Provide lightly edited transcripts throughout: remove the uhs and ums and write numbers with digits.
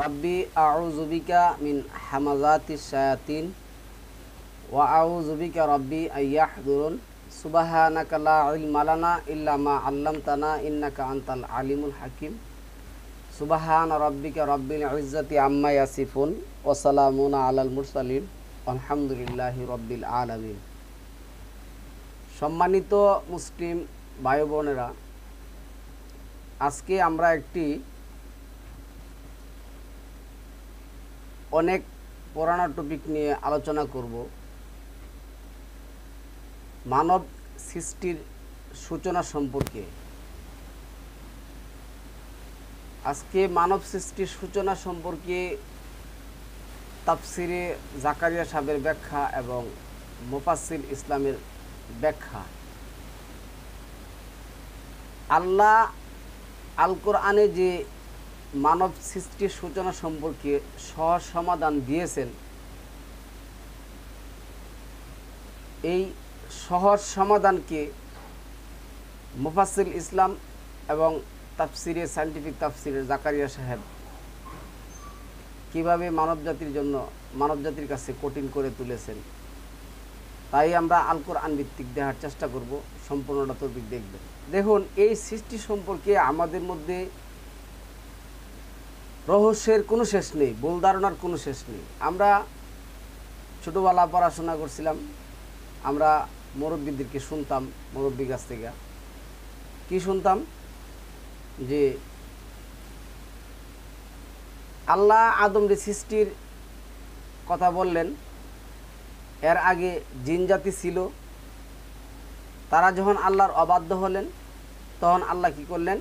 রাব্বি আউযু বিকা মিন হামাযাতিশ শায়াতিন ওয়া আউযু বিকা রাব্বি আইয়াহদুরুন সুবহানাকা লা ইলমা লানা ইল্লা মা 'আল্লামতানা ইন্নাকা আনতাল আলিমুল হাকিম সুবহানা রাব্বিকা রাব্বিল ইজ্জাতি আম্মা ইয়াসিফুন ওয়া সালামুন আলাল মুরসালিন আলহামদুলিল্লাহি রাব্বিল আলামিন। সম্মানিত মুসলিম ভাই বোনেরা, আজকে আমরা একটি অনেক পুরানো টপিক নিয়ে আলোচনা করব। মানব সৃষ্টির সূচনা সম্পর্কে। আজকে মানব সৃষ্টির সূচনা সম্পর্কে তাফসিরে জাকারিয়া সাহেবের ব্যাখ্যা এবং মুফাসসির ইসলামের ব্যাখ্যা। আল্লাহ আল কোরআনে যে মানব সৃষ্টির সূচনা সম্পর্কে সহজ সমাধান দিয়েছেন, এই সহজ সমাধানকে মুফাসসির ইসলাম এবং তাফসিরে সায়েন্টিফিক তাফসিরে জাকারিয়া সাহেব কিভাবে মানবজাতির কাছে কঠিন করে তুলেছেন, তাই আমরা আল কোরআন ভিত্তিক দেখার চেষ্টা করব। সম্পূর্ণটা টপিক দেখবেন। দেখুন, এই সৃষ্টি সম্পর্কে আমাদের মধ্যে রহস্যের কোনো শেষ নেই, ভুল ধারণার কোনো শেষ নেই। আমরা ছোটোবেলা পড়াশোনা করছিলাম, আমরা মুরব্বীদেরকে শুনতাম, মুরব্বীর কাছ থেকে কী শুনতাম যে আল্লাহ আদমরে সৃষ্টির কথা বললেন। এর আগে জিন জাতি ছিল, তারা যখন আল্লাহর অবাধ্য হলেন তখন আল্লাহ কি করলেন?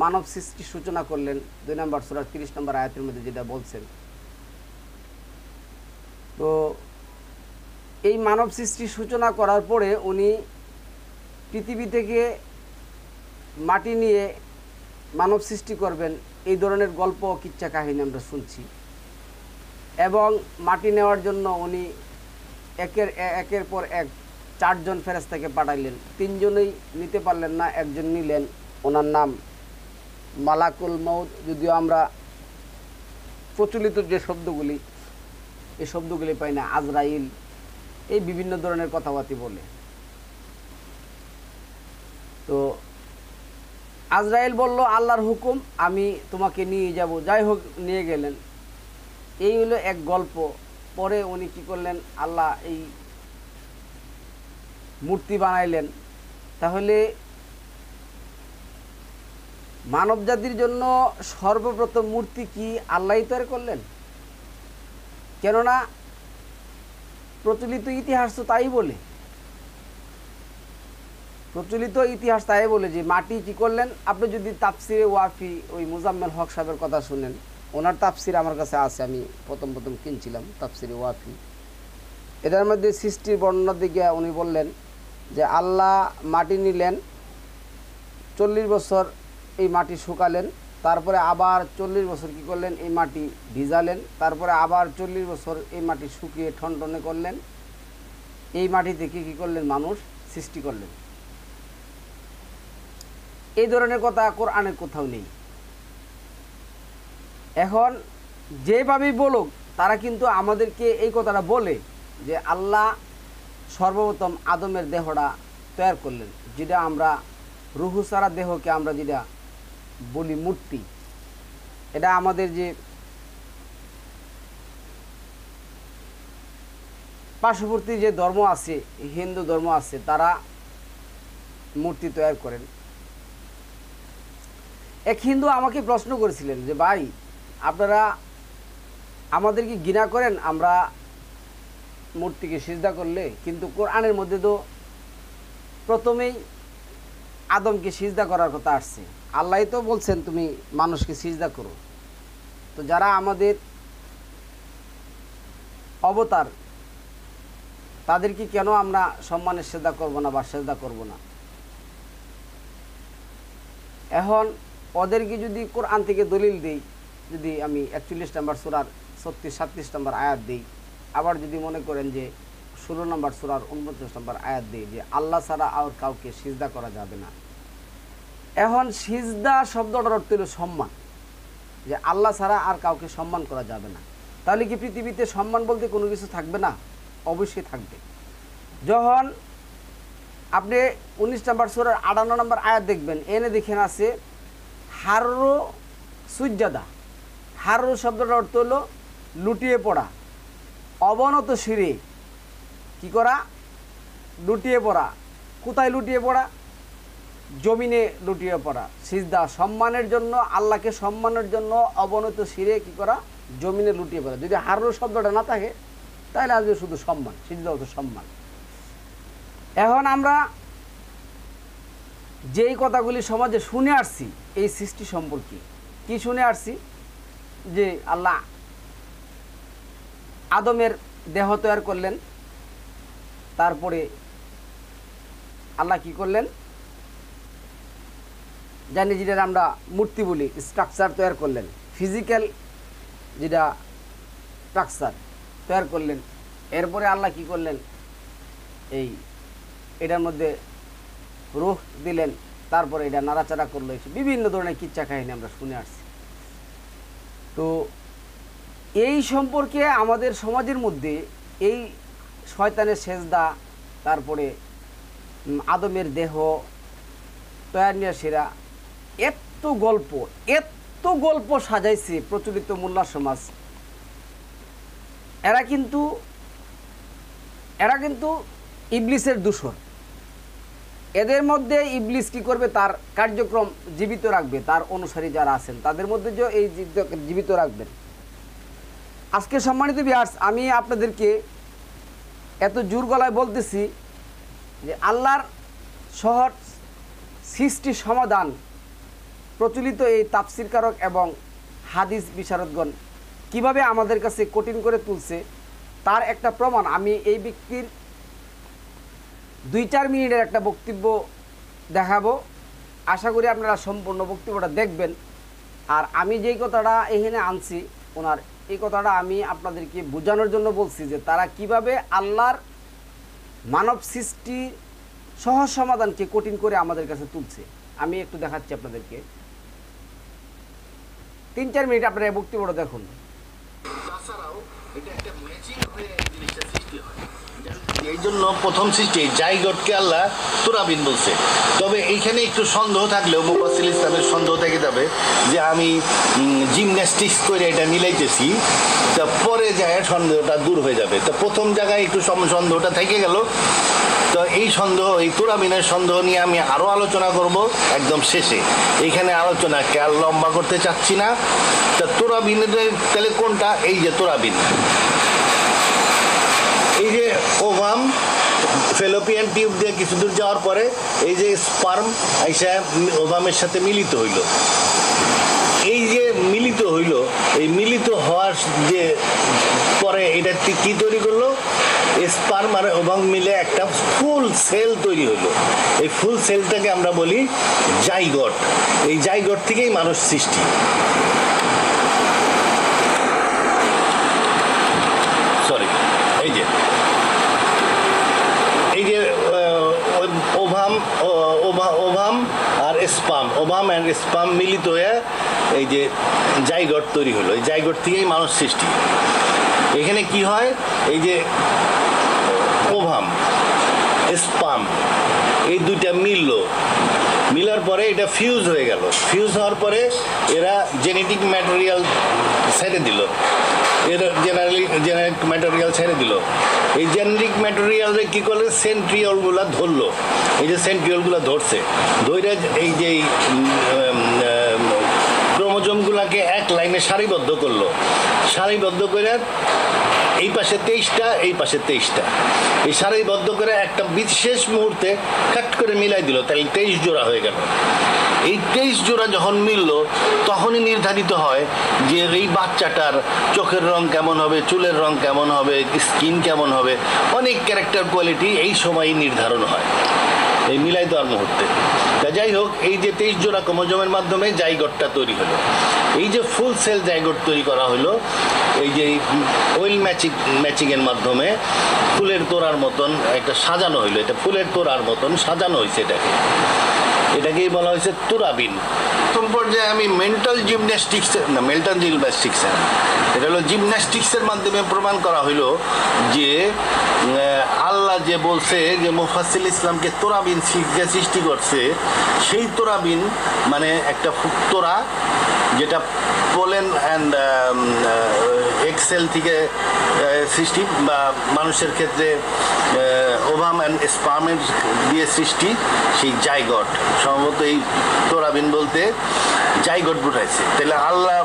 মানব সৃষ্টির সূচনা করলেন। 2 নম্বর সূরা 30 নম্বর আয়াতের মধ্যে যেটা বলছেন। তো এই মানব সৃষ্টির সূচনা করার পরে উনি পৃথিবী থেকে মাটি নিয়ে মানব সৃষ্টি করবেন, এই ধরনের গল্প কিচ্ছা কাহিনী আমরা শুনছি। এবং মাটি নেওয়ার জন্য উনি একের পর এক 4 জন ফেরেশতাকে পাঠাইলেন। 3 জনেই নিতে পারলেন না, একজন নিলেন, ওনার নাম মালাকুল মউত। যদিও আমরা প্রচলিত যে শব্দগুলি, এই শব্দগুলি পাই না, আজরাইল, এই বিভিন্ন ধরনের কথাবার্তা বলে। তো আজরাইল বলল, আল্লাহর হুকুম, আমি তোমাকে নিয়ে যাব। যাই হোক, নিয়ে গেলেন। এই হলো এক গল্প। পরে উনি কি করলেন? আল্লাহ এই মূর্তি বানাইলেন। তাহলে মানব জাতির জন্য সর্বপ্রথম মূর্তি কি আল্লাহই তৈরি করলেন? কেননা প্রচলিত ইতিহাস তো তাই বলে, যে মাটি কি করলেন। আপনি যদি তাফসিরে ওয়াফি ওই মুজাম্মেল হক সাহেবের কথা শুনেন, ওনার তাফসির আমার কাছে আছে, আমি প্রথম কিনছিলাম তাফসিরে ওয়াফি। এটার মধ্যে সৃষ্টির বর্ণনার দিকে উনি বললেন যে আল্লাহ মাটি নিলেন, 40 বছর এই মাটি শুকালেন, তারপরে আবার 40 বছর কী করলেন? এই মাটি ভিজালেন, তারপরে আবার 40 বছর এই মাটি শুকিয়ে ঠনঠনে করলেন। এই মাটি থেকে কী করলেন? মানুষ সৃষ্টি করলেন। এই ধরনের কথা কোরআনের কোথাও নেই। এখন যেভাবেই বলুক, তারা কিন্তু আমাদেরকে এই কথাটা বলে যে আল্লাহ সর্বপ্রথম আদমের দেহটা তৈরি করলেন, যেটা আমরা রুহু সারা দেহকে আমরা যেটা বলি মূর্তি। এটা আমাদের যে পার্শ্ববর্তী যে ধর্ম আছে, হিন্দু ধর্ম আছে, তারা মূর্তি তৈরি করেন। এক হিন্দু আমাকে প্রশ্ন করেছিলেন যে ভাই, আপনারা আমাদেরকে ঘৃণা করেন আমরা মূর্তিকে সিজদা করলে? কিন্তু কোরআনের মধ্যে তো প্রথমেই আদমকে সিজদা করার কথা আসছে। আল্লাহ তো বলছেন তুমি মানুষকে সিজদা করো। তো যারা আমাদের অবতার, তাদেরকে কেন আমরা সম্মানের সিজদা করব না বা সিজদা করব না? এখন ওদেরকে যদি কোরআন থেকে দলিল দেই, যদি আমি 41 নম্বর সূরার 36-37 নম্বর আয়াত দিই, আবার যদি মনে করেন যে 16 নম্বর সূরার 49 নম্বর আয়াত দিই যে আল্লাহ ছাড়া আর কাউকে সিজদা করা যাবে না। এখন সিজদা শব্দটার অর্থ হলো সম্মান, যে আল্লাহ ছাড়া আর কাউকে সম্মান করা যাবে না। তাহলে কি পৃথিবীতে সম্মান বলতে কোনো কিছু থাকবে না? অবশ্যই থাকবে। যখন আপনি 19 নম্বর সূরার 58 নম্বর আয়াত দেখবেন, এনে দেখেন আছে হাররো সুজ্জাদা। হাররো শব্দটার অর্থ হলো লুটিয়ে পড়া, অবনত শিরে কি করা? লুটিয়ে পড়া। কোথায় লুটিয়ে পড়া? জমিনে লুটিয়ে পড়া। সিজদা, সম্মানের জন্য, আল্লাহকে সম্মানের জন্য অবনত শিরে কি করা? জমিনে লুটিয়ে পড়া। যদি হাররো শব্দটা না থাকে তাহলে আজকে শুধু সম্মান, সিজদা হতো সম্মান। এখন আমরা যেই কথাগুলি সমাজে শুনে আসছি এই সৃষ্টি সম্পর্কে, কি শুনে আসছি? যে আল্লাহ আদমের দেহ তৈরি করলেন, তারপরে আল্লাহ কি করলেন জানি, যেটা আমরা মূর্তি বলি, স্ট্রাকচার তৈরি করলেন, ফিজিক্যাল যেটা স্ট্রাকচার তৈরি করলেন। এরপরে আল্লাহ কি করলেন? এই এটার মধ্যে রূহ দিলেন, তারপরে এটা নাড়াচাড়া করলো। বিভিন্ন ধরনের কিচ্ছা কাহিনী আমরা শুনে আসছি। তো এই সম্পর্কে আমাদের সমাজের মধ্যে এই শয়তানের সেজদা, তারপরে আদমের দেহ তৈরি নিয়ে সেরা, এত গল্প সাজাইছে প্রচলিত মোল্লা সমাজ। এরা কিন্তু ইবলিসের দূষর। এদের মধ্যে ইবলিস কি করবে? তার কার্যক্রম জীবিত রাখবে, তার অনুসারী যারা আছেন তাদের মধ্যে যে এই জীবিত রাখবেন। আজকে সম্মানিত ভিউয়ার্স, আমি আপনাদেরকে এত জোর গলায় বলতেছি যে আল্লাহর সহজ সৃষ্টি সমাধান প্রচলিত এই তাফসিরকারক এবং হাদিস বিশারদগণ কিভাবে আমাদের কাছে কঠিন করে তুলছে তার একটা প্রমাণ আমি এই ব্যক্তির 2-4 মিনিটের একটা বক্তব্য দেখাবো। আশা করি আপনারা সম্পূর্ণ বক্তব্যটা দেখবেন। আর আমি যেই কথাটা এখানে আনছি, ওনার এই কথাটা আমি আপনাদেরকে বোঝানোর জন্য বলছি যে তারা কিভাবে আল্লাহর মানব সৃষ্টি সহজ সমাধানকে কঠিন করে আমাদের কাছে তুলছে। আমি একটু দেখাচ্ছি আপনাদেরকে, 3-4 মিনিট আপনারা এই বক্তব্যটা দেখুন। তাছাড়াও এটা একটা ম্যাচিং হয়ে জিনিসটা সৃষ্টি হয়। এই জন্য প্রথম সৃষ্টি জাইগটকে আল্লাহ তুরাবিন বলছে। তবে এইখানে একটু সন্দেহ থাকলেও মুফাসসির ইসলামের সন্দেহ থেকে যাবে যে আমি জিমন্যাস্টিক্স করে এটা মিলাইতেছি, তা পরে যায় সন্দেহটা দূর হয়ে যাবে। তো প্রথম জায়গায় একটু সন্দেহটা থেকে গেল। তো এই সন্দেহ, এই তুরাবিনের সন্দেহ নিয়ে আমি আরও আলোচনা করব একদম শেষে। এইখানে আলোচনাকে আর লম্বা করতে চাচ্ছি না। তা তুরাবিনের তাহলে কোনটা? এই যে তুরাবিন, এই যে ওভাম, ফেলোপিয়ান টিউব দিয়ে কিছু দূর যাওয়ার পরে এই যে স্পার্ম আইসা ওভামের সাথে মিলিত হইল। এই যে মিলিত হইল, এই মিলিত হওয়ার যে পরে এটা কি তৈরি করলো? স্পার্ম আর ওভাম মিলে একটা ফুল সেল তৈরি হইলো। এই ফুল সেলটাকে আমরা বলি জাইগট। এই জাইগট থেকেই মানুষ সৃষ্টি। সরি, এই যে ওভাম আর স্পাম, ওভাম অ্যান্ড স্পাম মিলিত হয়ে এই যে জাইগট তৈরি হলো। এই জাইগট থেকেই মানুষ সৃষ্টি। এখানে কি হয়? এই যে ওভাম, স্পাম, এই দুইটা মিলার পরে এটা ফিউজ হয়ে গেল। ফিউজ হওয়ার পরে এরা জেনেটিক ম্যাটেরিয়াল ছেড়ে দিল, এর জেনেটিক ম্যাটেরিয়াল ছেড়ে দিল। এই জেনেটিক ম্যাটেরিয়ালে কী করলে? সেন্ট্রিওলগুলো ধরলো। এই যে সেন্ট্রিওলগুলো ধরছে, ধরে এই যে ক্রোমোজোমগুলোকে এক লাইনে সারিবদ্ধ করলো। সারিবদ্ধ করে এই পাশে 23টা, এই পাশে 23টা, এই সারিবদ্ধ করে একটা বিশেষ মুহূর্তে কাট করে মিলাই দিল, তাহলে 23 জোড়া হয়ে গেল। এই 23 জোড়া যখন মিলল তখনই নির্ধারিত হয় যে এই বাচ্চাটার চোখের রং কেমন হবে, চুলের রং কেমন হবে, স্কিন কেমন হবে, অনেক ক্যারেক্টার কোয়ালিটি এই সময়ই নির্ধারণ হয়। এই মিলাই দেওয়ার মুহূর্তে। তা যাই হোক, এই যে 23 জোড়া ক্রোমোজোমের মাধ্যমে জাইগোটটা তৈরি হলো, এই যে ফুল সেল জাইগোট তৈরি করা হলো, এই যে ওয়েল ম্যাচিংয়ের মাধ্যমে ফুলের তোড়ার মতন একটা সাজানো হইলো, এটা ফুলের তোড়ার মতন সাজানো হয়েছে এটাকেই বলা হয়েছে তুরাবিন। প্রথম পর্যায়ে আমি মেন্টাল জিমন্যাস্টিক্স এটা হলো জিমন্যাস্টিক্সের মাধ্যমে প্রমাণ করা হইলো যে আল্লাহ যে বলছে যে মুফাসসিল ইসলামকে তোরাবিন সৃষ্টি করছে, সেই তোরাবিন মানে একটা তোরা যেটা পোলেন অ্যান্ড এক্সেল থেকে সৃষ্টি, বা মানুষের ক্ষেত্রে ওভাম অ্যান্ড স্পার্মের দিয়ে সৃষ্টি, সেই জাইগট সম্ভবত এই তোরাবিন বলতে জাইগট বুঝাইছে। তাহলে আল্লাহ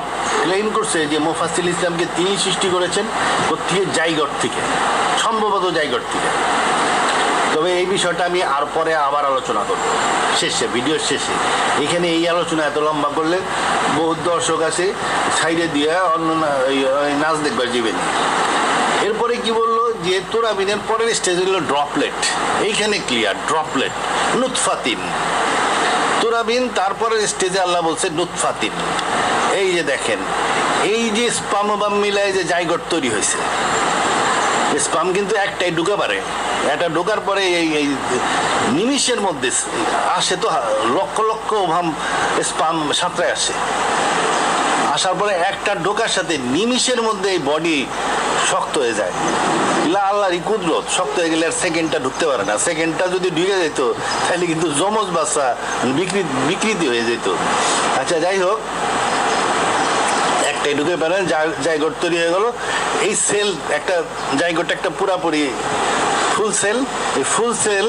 ক্লেম করছে যে মুফাসসিল ইসলামকে তিনি সৃষ্টি করেছেন কোথেকে? জাইগট থেকে, সম্ভবত জাইগট থেকে। তবে এই বিষয়টা আমি পরে আবার আলোচনা করব ভিডিওর শেষে। এখানে এই আলোচনা এত লম্বা করলে বহুত দর্শক আছে সাইডে দিয়ে অন্য নাচ দেখবার যাবেন। এরপরে কি বললো যে তুরাবিনের পরের স্টেজ হলো ড্রপলেট। এইখানে ক্লিয়ার, ড্রপলেট নুতফাতিন তুরাবিন, তারপরের স্টেজে আল্লাহ বলছে নুতফাতিন। এই যে দেখেন, এই যে স্পাম মিলায় যে জাইগট তৈরি হয়েছে, স্পাম কিন্তু একটাই ঢুকে পারে, এটা ঢোকার পরে এই নিমিষের মধ্যে আসে তো লক্ষ লক্ষ ওভাম স্পাম সাঁতরায় আসে, আসার পরে একটা ঢোকার সাথে নিমিষের মধ্যে এই বডি শক্ত হয়ে যায়। আল্লাহরই কুদরত, শক্ত হয়ে গেলে আর সেকেন্ডটা ঢুকতে পারে না। সেকেন্ডটা যদি ঢুকে যেত তাহলে কিন্তু যমজ বাচ্চা বিকৃতি হয়ে যেত। আচ্ছা যাই হোক, একটাই ঢুকে পারে, জাইগোট তৈরি হয়ে গেল। এই সেল একটা জাইগোট একটা পুরাপুরি ফুল সেল, এই ফুল সেল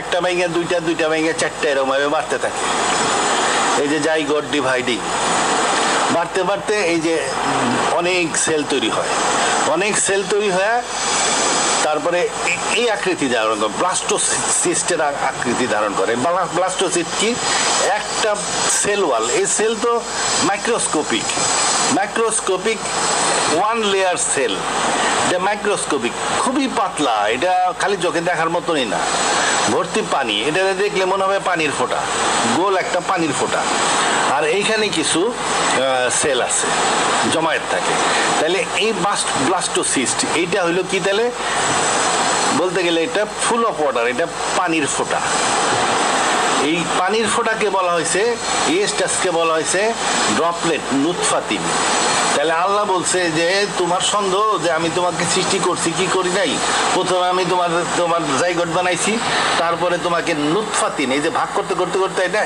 একটা ভেঙে দুইটা ভেঙে চারটা এরকম ভাবে বাড়তে থাকে। এই যে জাইগোট ডিভাইডিং বাড়তে বাড়তে এই যে অনেক সেল তৈরি হয়, তারপরে এই আকৃতি ধারণ করে, ব্লাস্টোসিস্টের আকৃতি ধারণ করে। ব্লাস্টোসিস্ট কি? একটা সেল ওয়াল। এই সেল তো মাইক্রোস্কোপিক ওয়ান লেয়ার সেল, এটা মাইক্রোস্কোপিক, খুবই পাতলা, এটা খালি চোখে দেখার মতনই না, ভর্তি পানি। এটা দেখলে মনে হবে পানির ফোঁটা, গোল একটা পানির ফোঁটা। আর এইখানে কিছু সেল আছে, জমায়েত থাকে। তাহলে এই ব্লাস্টোসিস্ট এইটা হইলো কি? তাহলে বলতে গেলে এটা ফুল অফ ওয়াটার, এটা পানির ফোঁটা। এই পানির ফোঁটাকে বলা হয়েছে, এই স্টেজকে বলা হয়েছে ড্রপলেট নুতফাতিন। তাহলে আল্লাহ বলছে যে তোমার সন্দেহ যে আমি তোমাকে সৃষ্টি করছি কি করি নাই? প্রথমে আমি তোমার জাইগোট বানাইছি, তারপরে তোমাকে নুতফাতিন, এই যে ভাগ করতে করতে করতে এটা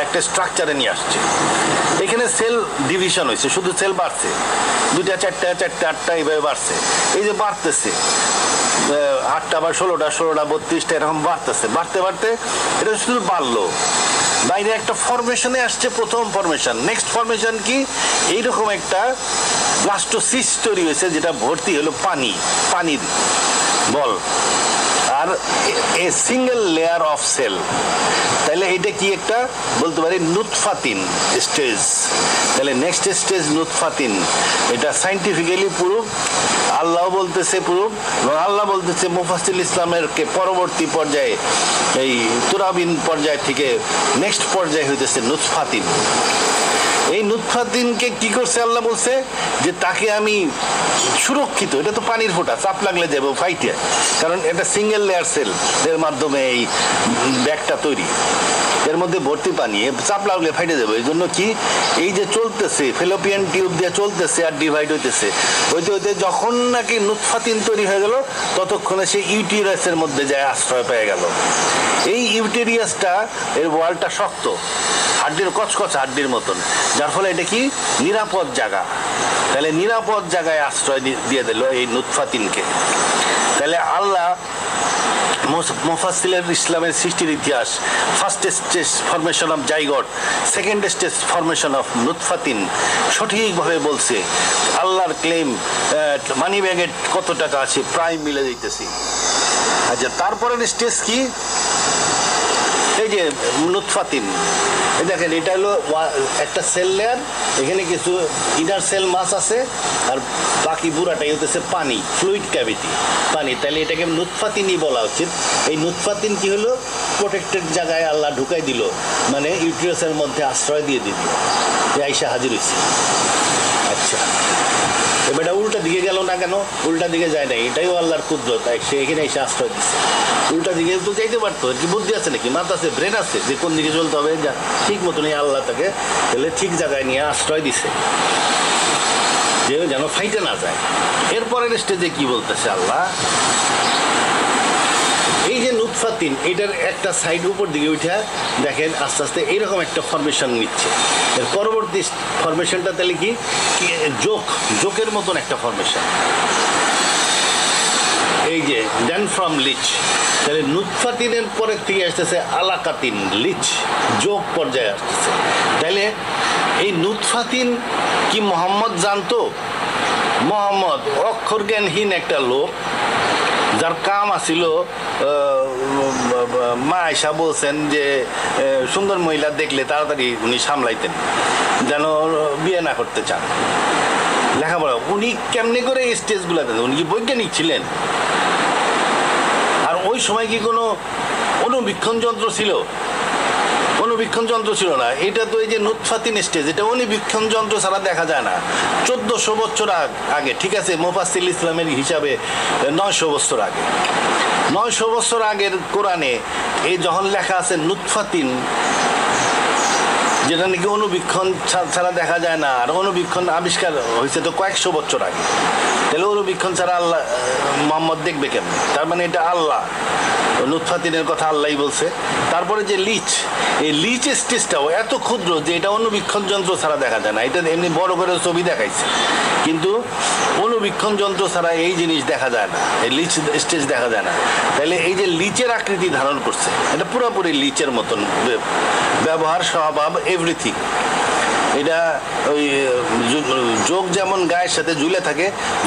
একটা স্ট্রাকচারে নিয়ে আসছে। এখানে সেল ডিভিশন হয়েছে, শুধু সেল বাড়ছে, 2টা 4টা 8টা এইভাবে বাড়ছে। এই যে বাড়তেছে 8টা বা 16টা 32টা এরকম বাড়তেছে, বাড়তে এটা শুধু বাড়লো, বাইরে একটা ফরমেশনে আসছে। প্রথম ফরমেশন, নেক্সট ফরমেশন কি? এইরকম একটা ব্লাস্টোসিস্ট তৈরি হয়েছে, যেটা ভর্তি হলো পানির বল আর a single layer of cell. তাহলে এটা কি একটা বলতে পারি নুতফাতিন স্টেজ। তাহলে নেক্সট স্টেজ নুতফাতিন, এটা সাইন্টিফিক্যালি প্রুফ, আল্লাহ বলতেছে প্রুফ, এবং আল্লাহ বলতেছে মুফাসসিল ইসলামের পরবর্তী পর্যায়ে এই তুরাবিন পর্যায় থেকে নেক্সট পর্যায়ে হইতেছে নুতফাতিন। এই নুতফাতিনকে কি করছে আল্লাহ বলছে যে তাকে আমি সুরক্ষিত, এটা তো পানির ফোঁটা, চাপ লাগলে যাবো ফাইটে, কারণ এটা সিঙ্গেল লেয়ার সেল এর মাধ্যমে এই ব্যাগটা তৈরি, এর মধ্যে ভর্তি পানি, চাপ লাগলে ফাইটে যাবে। এই জন্য কি এই যে চলতেছে ফেলোপিয়ান টিউব দিয়ে চলতেছে আর ডিভাইড হইতে হইতে যখন নাকি নুতফাতিন তৈরি হয়ে গেল, ততক্ষণে সেই ইউটেরাসের মধ্যে যায় আশ্রয় পেয়ে গেল। এই ইউটেরিয়াসটা এর ওয়ালটা শক্ত, হাড্ডির কচকচ হাড্ডির মতন, যার ফলে এটা কি নিরাপদ জায়গা। তাহলে নিরাপদ জায়গায় আশ্রয় দিয়ে দিল এই নুতফাতিনকে। তাহলে আল্লাহ মুফাসসিল ইসলামের সৃষ্টির ইতিহাস, first stage formation of zygote, second stage formation of নুতফাতিন সঠিকভাবে বলছে। আল্লাহর ক্লেম মানি ব্যাগে কত টাকা আছে প্রায় মিলে যাইতেছি। আচ্ছা, তারপরের স্টেজ কি? এই যে নুতফাতিন, এই দেখেন এটা হলো একটা সেল লেয়ার, এখানে কিছু ইনার সেল মাস আছে আর বাকি পুরাটাই হতেছে পানি, ফ্লুইড ক্যাভিটি, পানি। তাহলে এটাকে নুতফাতিনই বলা উচিত। এই নুতফাতিন কি হলো, প্রোটেক্টেড জায়গায় আল্লাহ ঢুকাই দিল, মানে ইউটেরাসের মধ্যে আশ্রয় দিয়ে দিল, আইসা হাজির হয়েছে। আচ্ছা, এবার এটা উল্টা দিকে গেল না কেন? উল্টা দিকে যায় না, এটাইও আল্লাহর কুদরত, সে এখানে এসে আশ্রয় দিচ্ছে। উল্টা দিকে তো যাইতে পারতো, কি বুদ্ধি আছে নাকি, মাথা আছে, ব্রেন আছে যে কোন দিকে চলতে হবে, যা ঠিক মতনই আল্লাহ তাকে তাহলে ঠিক জায়গায় নিয়ে আশ্রয় দিছে, যে যেন ফাইটে না যায়। এরপরের স্টেজে কি বলতেছে আল্লাহ, এই যে নুতফাতিন, এটার একটা সাইড উপর দিকে উঠে দেখেন আস্তে আস্তে এইরকম একটা ফরমেশন নিচ্ছে। এর পরবর্তী ফরমেশনটা তাহলে কি, জোকের মতন একটা ফরমেশন। এই যে দেন ফ্রম লিচ, তাহলে নুতফাতিনের পরের থেকে আসতেছে আলাকাতিন, লিচ, যোগ পর্যায়ে আসতেছে। তাহলে এই নুতফাতিন কি মোহাম্মদ জানতো? মোহাম্মদ অক্ষর জ্ঞানহীন একটা লোক, যার কাম আছিল, মা আয়সা বলছেন যে সুন্দর মহিলা দেখলে তাড়াতাড়ি উনি সামলাইতেন, যেন বিয়ে না করতে চান। লেখাপড়া উনি কেমনে করে এই স্টেজগুলোতে, উনি কি বৈজ্ঞানিক ছিলেন? আর ওই সময় কি কোনো অনুবীক্ষণ যন্ত্র ছিল? অনুবীক্ষণ যন্ত্র ছিল না। এটা তো এই যে নুতফাতিন স্টেজ, এটা অনুবীক্ষণ যন্ত্র ছাড়া দেখা যায় না। 1400 বছর আগে, ঠিক আছে, মুফাসসির ইসলামের হিসাবে 900 বছর আগে, 900 বছর আগের কোরআনে এই যখন লেখা আছে নুতফাতিন, যেটা নাকি অনুবীক্ষণ ছাড়া দেখা যায় না, আর অনুবীক্ষণ আবিষ্কার হয়েছে তো কয়েকশো বছর আগে, তাহলে অনুবীক্ষণ ছাড়া আল্লাহ মোহাম্মদ দেখবে কেমন? তার মানে এটা আল্লাহ, নুতফাতিনের কথা আল্লাহই বলছে। তারপরে যে লিচ, এই লিচ স্টেজটাও এত ক্ষুদ্র যে এটা অনুবীক্ষণ যন্ত্র ছাড়া দেখা যায় না। এটা এমনি বড় করে ছবি দেখাইছে, কিন্তু অনুবীক্ষণ যন্ত্র ছাড়া এই জিনিস দেখা যায় না, এই লিচ স্টেজ দেখা যায় না। তাহলে এই যে লিচের আকৃতি ধারণ করছে, এটা পুরোপুরি লিচের মতন ব্যবহার, স্বভাব, এভরিথিং। এটা ওই যোগ যেমন গায়ের সাথে ঝুলে থাকে,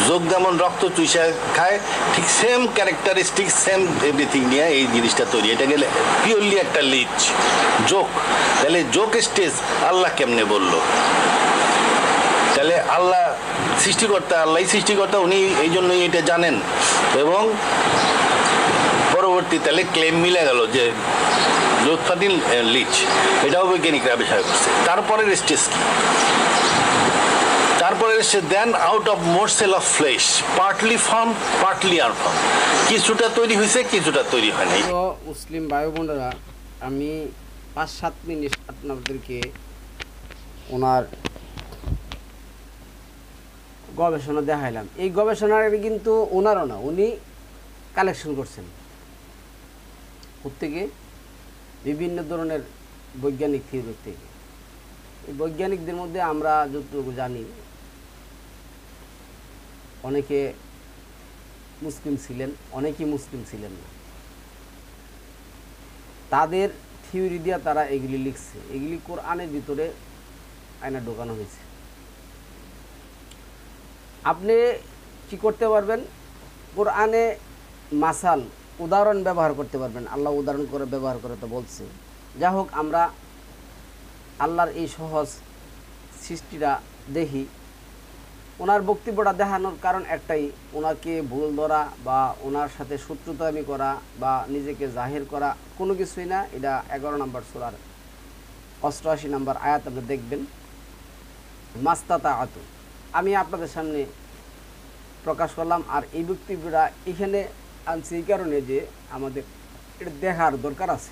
যোগ যেমন রক্ত চুষা খায়, ঠিক সেম ক্যারেক্টারিস্টিক, সেম এভরিথিং নিয়ে এই জিনিসটা তৈরি। এটা গেলে পিওরলি একটা লিচ, যোগ। তাহলে যোগ স্টেজ আল্লাহ কেমনে বললো? তাহলে আল্লাহ সৃষ্টিকর্তা, আল্লাহই সৃষ্টিকর্তা, উনি এই জন্যই এটা জানেন। এবং পরবর্তী তাহলে ক্লেম মিলে গেল যে নুতফাতিন লিচ, এটাও বৈজ্ঞানিকরা আবিষ্কার করছে। তারপরের স্টেজ কি? তারপরে এসে then out of morsel of flesh, partly form, partly unform, কিছুটা তৈরি হয়েছে, কিছুটা তৈরি হয়নি। তো মুসলিম ভাই বোনেরা, আমি 5-7 মিনিট আপনাদেরকে ওনার গবেষণা দেখাইলাম। এই গবেষণার কিন্তু ওনারও না, উনি কালেকশন করছেন প্রত্যেকে বিভিন্ন ধরনের বৈজ্ঞানিক থিওরি থেকে। এই বৈজ্ঞানিকদের মধ্যে আমরা যতটুকু জানি, অনেকে মুসলিম ছিলেন, অনেকেই মুসলিম ছিলেন না। তাদের থিওরি দিয়া তারা এগুলি লিখছে, এগুলি কোরআনের ভিতরে আয়না ঢোকানো হয়েছে। আপনি কি করতে পারবেন? কোরআনে মাসাল, উদাহরণ ব্যবহার করতে পারবেন। আল্লাহ উদাহরণ করে ব্যবহার করে তো বলছে। যা হোক, আমরা আল্লাহর এই সহজ সৃষ্টিটা দেখি। ওনার বক্তব্যটা দেখানোর কারণ একটাই, ওনাকে ভুল ধরা বা ওনার সাথে শত্রুতামি করা বা নিজেকে জাহির করা কোনো কিছুই না। এটা 11 নম্বর সূরার 88 নম্বর আয়াত আপনি দেখবেন, মাস্তাতা আতু। আমি আপনাদের সামনে প্রকাশ করলাম। আর এই বক্তব্যটা এখানে আনছি এই কারণে যে আমাদের এটা দেখার দরকার আছে।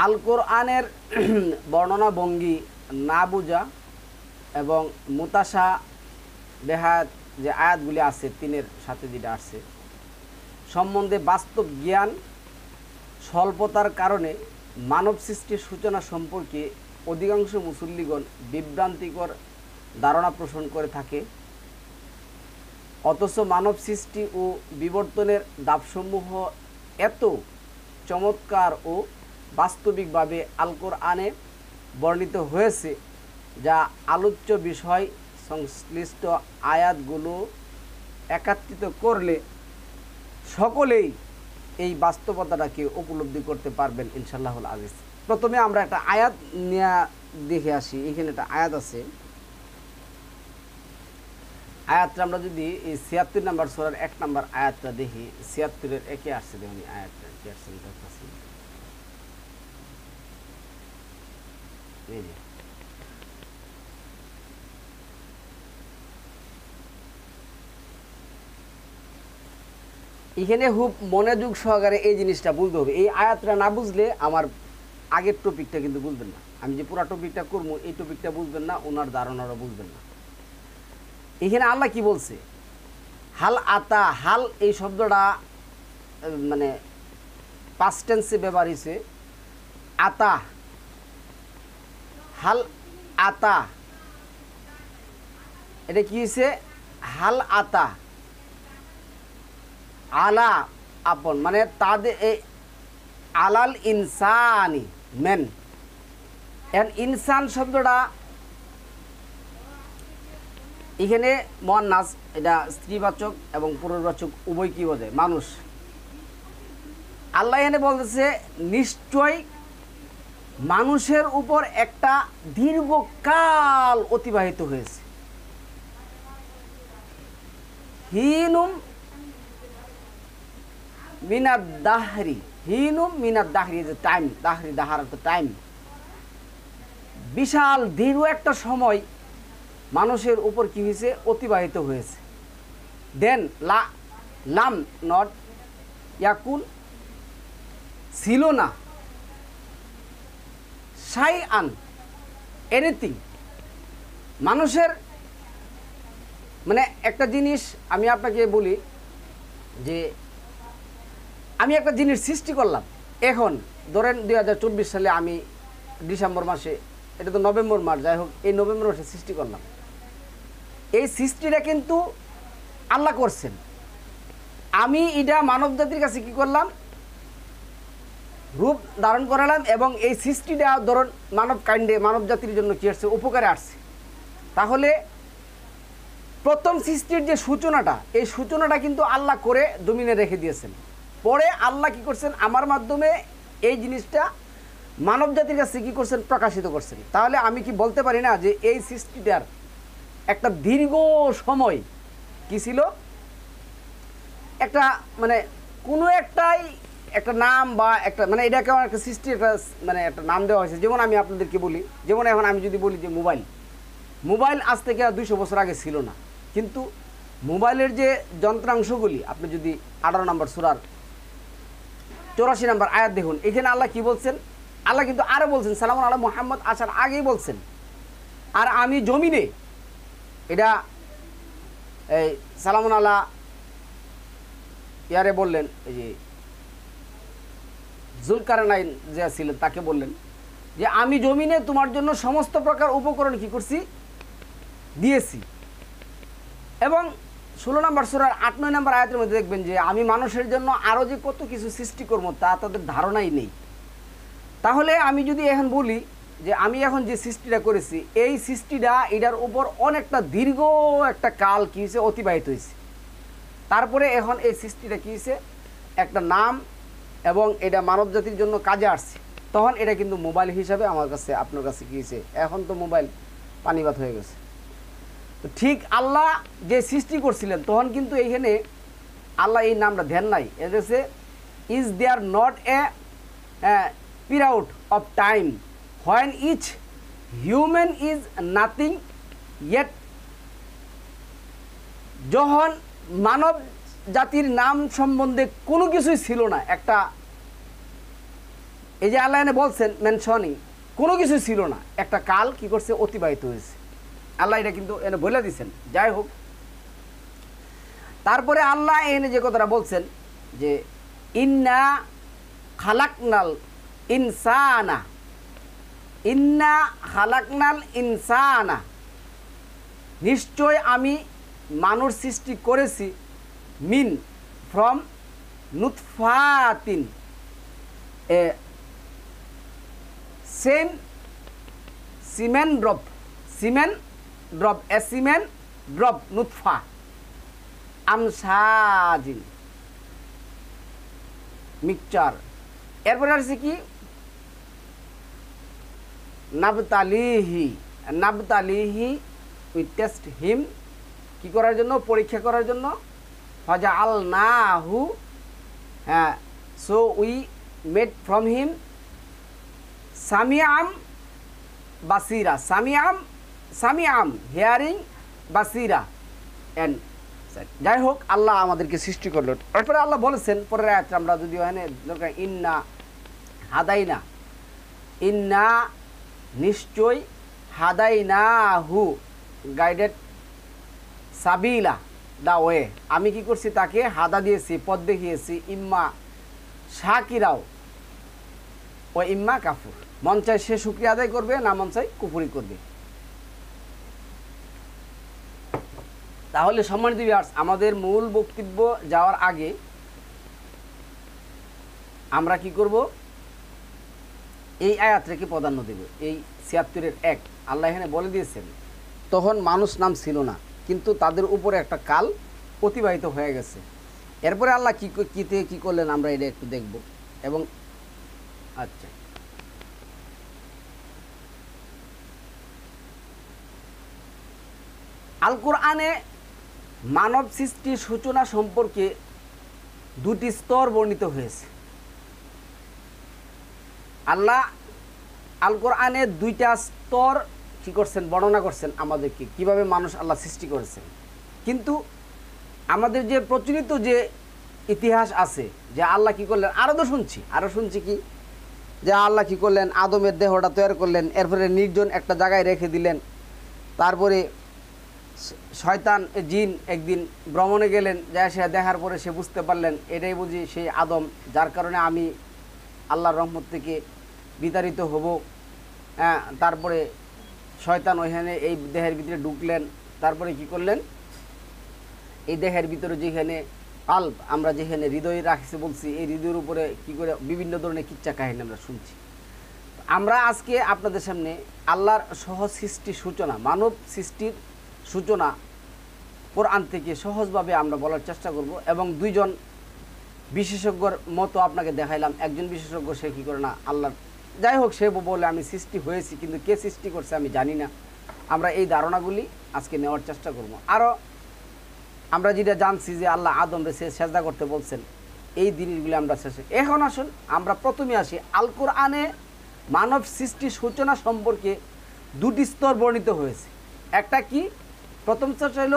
আল কোরআনের বর্ণনা ভঙ্গি না বোঝা এবং মুতাশা বেহাত যে আয়াতগুলি আছে, 3-এর সাথে যেটা আসছে, সম্বন্ধে বাস্তব জ্ঞান স্বল্পতার কারণে মানব সৃষ্টির সূচনা সম্পর্কে অধিকাংশ মুসল্লিগণ বিভ্রান্তিকর ধারণা পোষণ করে থাকে। অথচ মানব সৃষ্টি ও বিবর্তনের ধাপসমূহ এত চমৎকার ও বাস্তবিকভাবে আল কোরআনে বর্ণিত হয়েছে, যা আলোচ্য বিষয় সংশ্লিষ্ট আয়াতগুলো একত্রিত করলে সকলেই এই বাস্তবতাটাকে উপলব্ধি করতে পারবেন ইনশাআল্লাহুল আজিজ। প্রথমে আমরা একটা আয়াত নিয়ে দেখে আসি। এখানে একটা আয়াত আছে, আয়াতটা আমরা যদি এই ৭৬ নম্বর সূরার ১ নম্বর আয়াতটা দেখি, ৭৬-এর ১-এ আসছে, দেখুন এই আয়াতটা কি আসছে দেখাচ্ছি। এই যে এখানে খুব মনোযোগ সহকারে এই জিনিসটা বুঝতে হবে। এই আয়াতটা না বুঝলে আমার আগের টপিকটা কিন্তু বুঝবেন না। আমি যে পুরো টপিকটা করবো এই টপিকটা বুঝবেন না, ওনার ধারণাটা বুঝবেন না। এখানে আল্লাহ কি বলছে, হাল আতা, হাল এই শব্দটা মানে পাস্ট টেন্সে ব্যবহার হয়েছে। আতা, হাল আতা, এটা কি হয়েছে, হাল আতা আলা আপন, মানে তাদের এই আলাল ইনসানি মেন, ইনসান শব্দটা এখানে মুয়ান্নাস, এটা স্ত্রীবাচক এবং পুরুষবাচক উভয় কি বোঝায়, মানুষ। আল্লাহ এখানে বলতেছে নিশ্চয় মানুষের উপর একটা দীর্ঘকাল অতিবাহিত হয়েছে। হিনুম মিনাদ দাহরি, হিনুম মিনাদ দাহরি, যে টাইম, দাহরি দাহার তো টাইম, বিশাল দীর্ঘ একটা সময় মানুষের উপর কি হয়েছে, অতিবাহিত হয়েছে। দেন লাম নট ইয়াকুন, ছিল না, শাই আন এনিথিং, মানুষের মানে একটা জিনিস আমি আপনাকে বলি যে আমি একটা জিনিস সৃষ্টি করলাম, এখন ধরেন 2024 সালে আমি ডিসেম্বর মাসে, এটা তো নভেম্বর মাস, যাই হোক এই নভেম্বর মাসে সৃষ্টি করলাম। এই সৃষ্টিটা কিন্তু আল্লাহ করছেন, আমি এটা মানব জাতির কাছে কি করলাম, রূপ ধারণ করালাম, এবং এই সৃষ্টিটা ধরুন মানব কাণ্ডে, মানব জাতির জন্য কি আসছে, উপকারে আসছে। তাহলে প্রথম সৃষ্টির যে সূচনাটা, এই সূচনাটা কিন্তু আল্লাহ করে জমিনে রেখে দিয়েছেন। পরে আল্লাহ কি করছেন, আমার মাধ্যমে এই জিনিসটা মানব জাতির কাছে কি করছেন, প্রকাশিত করছেন। তাহলে আমি কি বলতে পারি না যে এই সৃষ্টিটার একটা দীর্ঘ সময় কি ছিল, একটা মানে কোনো একটাই একটা নাম বা একটা মানে এটাকে একটা সৃষ্টি, একটা মানে একটা নাম দেওয়া হয়েছে। যেমন আমি আপনাদেরকে বলি, যেমন এখন আমি যদি বলি যে মোবাইল আজ থেকে 200 বছর আগে ছিল না, কিন্তু মোবাইলের যে যন্ত্রাংশগুলি আপনি যদি 18 নম্বর সূরার 84 নম্বর আয়াত দেখুন, এখানে আল্লাহ কি বলছেন, আল্লাহ কিন্তু আরও বলছেন, সালামুন আলা মুহাম্মদ আসার আগেই বলছেন, আর আমি জমিনে, এটা এই সালামুন আলা ইয়ারে বললেন, এই যে জুলকারনাইন যে ছিলেন তাকে বললেন যে আমি জমিনে তোমার জন্য সমস্ত প্রকার উপকরণ কি করছি, দিয়েছি। এবং 16 নম্বর সূরার 8-9 নম্বর আয়াতের মধ্যে দেখবেন যে আমি মানুষের জন্য আরও যে কত কিছু সৃষ্টি করবো তা তাদের ধারণাই নেই। তাহলে আমি যদি এখন বলি যে আমি এখন যে সৃষ্টিটা করেছি, এই সৃষ্টিটা এটার উপর অনেকটা দীর্ঘ একটা কাল কী হয়েছে, অতিবাহিত হয়েছে। তারপরে এখন এই সৃষ্টিটা কী হয়েছে, একটা নাম, এবং এটা মানব জাতির জন্য কাজে আসছে। তখন এটা কিন্তু মোবাইল হিসাবে আমার কাছে, আপনার কাছে কী হয়েছে, এখন তো মোবাইল পানিবাদ হয়ে গেছে। তো ঠিক আল্লাহ যে সৃষ্টি করছিলেন তখন কিন্তু এইখানে আল্লাহ এই নামটা ধ্যান নাই, এটা হচ্ছে is there not a period of time when each human is nothing yet, যখন মানব জাতির নাম সম্বন্ধে কোনো কিছুই ছিল না, একটা এই যে আল্লাহ এনে বলছেন মেনশনিং, কোনো কিছু ছিল না, একটা কাল কি করছে, অতিবাহিত হয়েছে। আল্লাহ এটা কিন্তু এনে বলে দিয়েছেন। যাই হোক, তারপরে আল্লাহ এনে যে কথাটা বলছেন যে ইন্না খালাকনাল ইনসানা, ইন্না খালাকনাল ইনসানা, নিশ্চয় আমি মানুষ সৃষ্টি করেছি, মিন ফ্রম নুতফাতিন, এ সিমেন ড্রপ নুতফা আমসাজিন, মিক্সচার। এরপরে আসছে কি নাবতালিহি, নাবতালিহি উই টেস্ট হিম, কি করার জন্য, পরীক্ষা করার জন্য। ফাজা আল নাহু, হ্যাঁ, so we made from him সামিয়াম বাসিরা, সামিয়াম, সামিয়াম হিয়ারিং, বাসিরা অ্যান্ড, যাই হোক আল্লাহ আমাদেরকে সৃষ্টি করলো। তারপরে আল্লাহ বলেছেন পরের আয়াতে, আমরা যদি ওখানে দরকার, ইন্না হাদাইনা, ইন্না নিশ্চয়, হাদাইনা হু গাইডেড, সাবিলা দা ওয়ে, আমি কি করছি, তাকে হাদা দিয়েছি, পথ দেখিয়েছি, ইম্মা শাকিরাও ও ইম্মা কাফুর, মন চায় সে শুকরিয়া আদায় করবে, না মন চায় কুফরি করবে। তাহলে সম্মানিত ভিউয়ার্স, আমাদের মূল বক্তব্য যাওয়ার আগে আমরা কি করব, এই আয়াতটাকে প্রাধান্য দেব। এই ৭৬-এর ১ আল্লাহ এখানে বলে দিয়েছেন, তখন মানুষ নাম ছিল না, কিন্তু তাদের উপরে একটা কাল অতিবাহিত হয়ে গেছে। এরপরে আল্লাহ কি করলেন আমরা এটা একটু দেখব। এবং আচ্ছা, আল কোরআনে মানব সৃষ্টির সূচনা সম্পর্কে দুটি স্তর বর্ণিত হয়েছে। আল্লাহ আল কোরআনে দুইটা স্তর কি করছেন, বর্ণনা করছেন আমাদেরকে, কিভাবে মানুষ আল্লাহ সৃষ্টি করেছেন। কিন্তু আমাদের যে প্রচলিত যে ইতিহাস আছে, যে আল্লাহ কি করলেন, আরও শুনছি কি, যে আল্লাহ কি করলেন, আদমের দেহটা তৈরি করলেন, এরপরে নির্জন একটা জায়গায় রেখে দিলেন, তারপরে শয়তান জিন একদিন ভ্রমণে গেলেন, যা সে দেখার পরে সে বুঝতে পারলেন এটাই বুঝি সেই আদম, যার কারণে আমি আল্লাহর রহমত থেকে বিতাড়িত হব। তারপরে শয়তান ওইখানে এই দেহের ভিতরে ঢুকলেন, তারপরে কি করলেন, এই দেহের ভিতরে যেখানে কাল্ব, আমরা যেখানে হৃদয় রাখছে বলছি, এই হৃদয়ের উপরে কি করে বিভিন্ন ধরনের কিচ্ছা কাহিনী আমরা শুনছি। আমরা আজকে আপনাদের সামনে আল্লাহর সহজ সৃষ্টির সূচনা, মানব সৃষ্টির সূচনা কোরআন থেকে সহজভাবে আমরা বলার চেষ্টা করব। এবং দুইজন বিশেষজ্ঞর মতো আপনাকে দেখাইলাম। একজন বিশেষজ্ঞ সে কী করে না, আল্লাহর, যাই হোক, সে বলে আমি সৃষ্টি হয়েছি, কিন্তু কে সৃষ্টি করছে আমি জানি না। আমরা এই ধারণাগুলি আজকে নেওয়ার চেষ্টা করব। আরও আমরা যেটা জানছি যে আল্লাহ আদমরে সে সেজদা করতে বলছেন, এই জিনিসগুলি আমরা শেষে। এখন আসুন আমরা প্রথমে আসি, আল কোরআনে মানব সৃষ্টির সূচনা সম্পর্কে দুটি স্তর বর্ণিত হয়েছে। একটা কি, প্রথম স্তর হল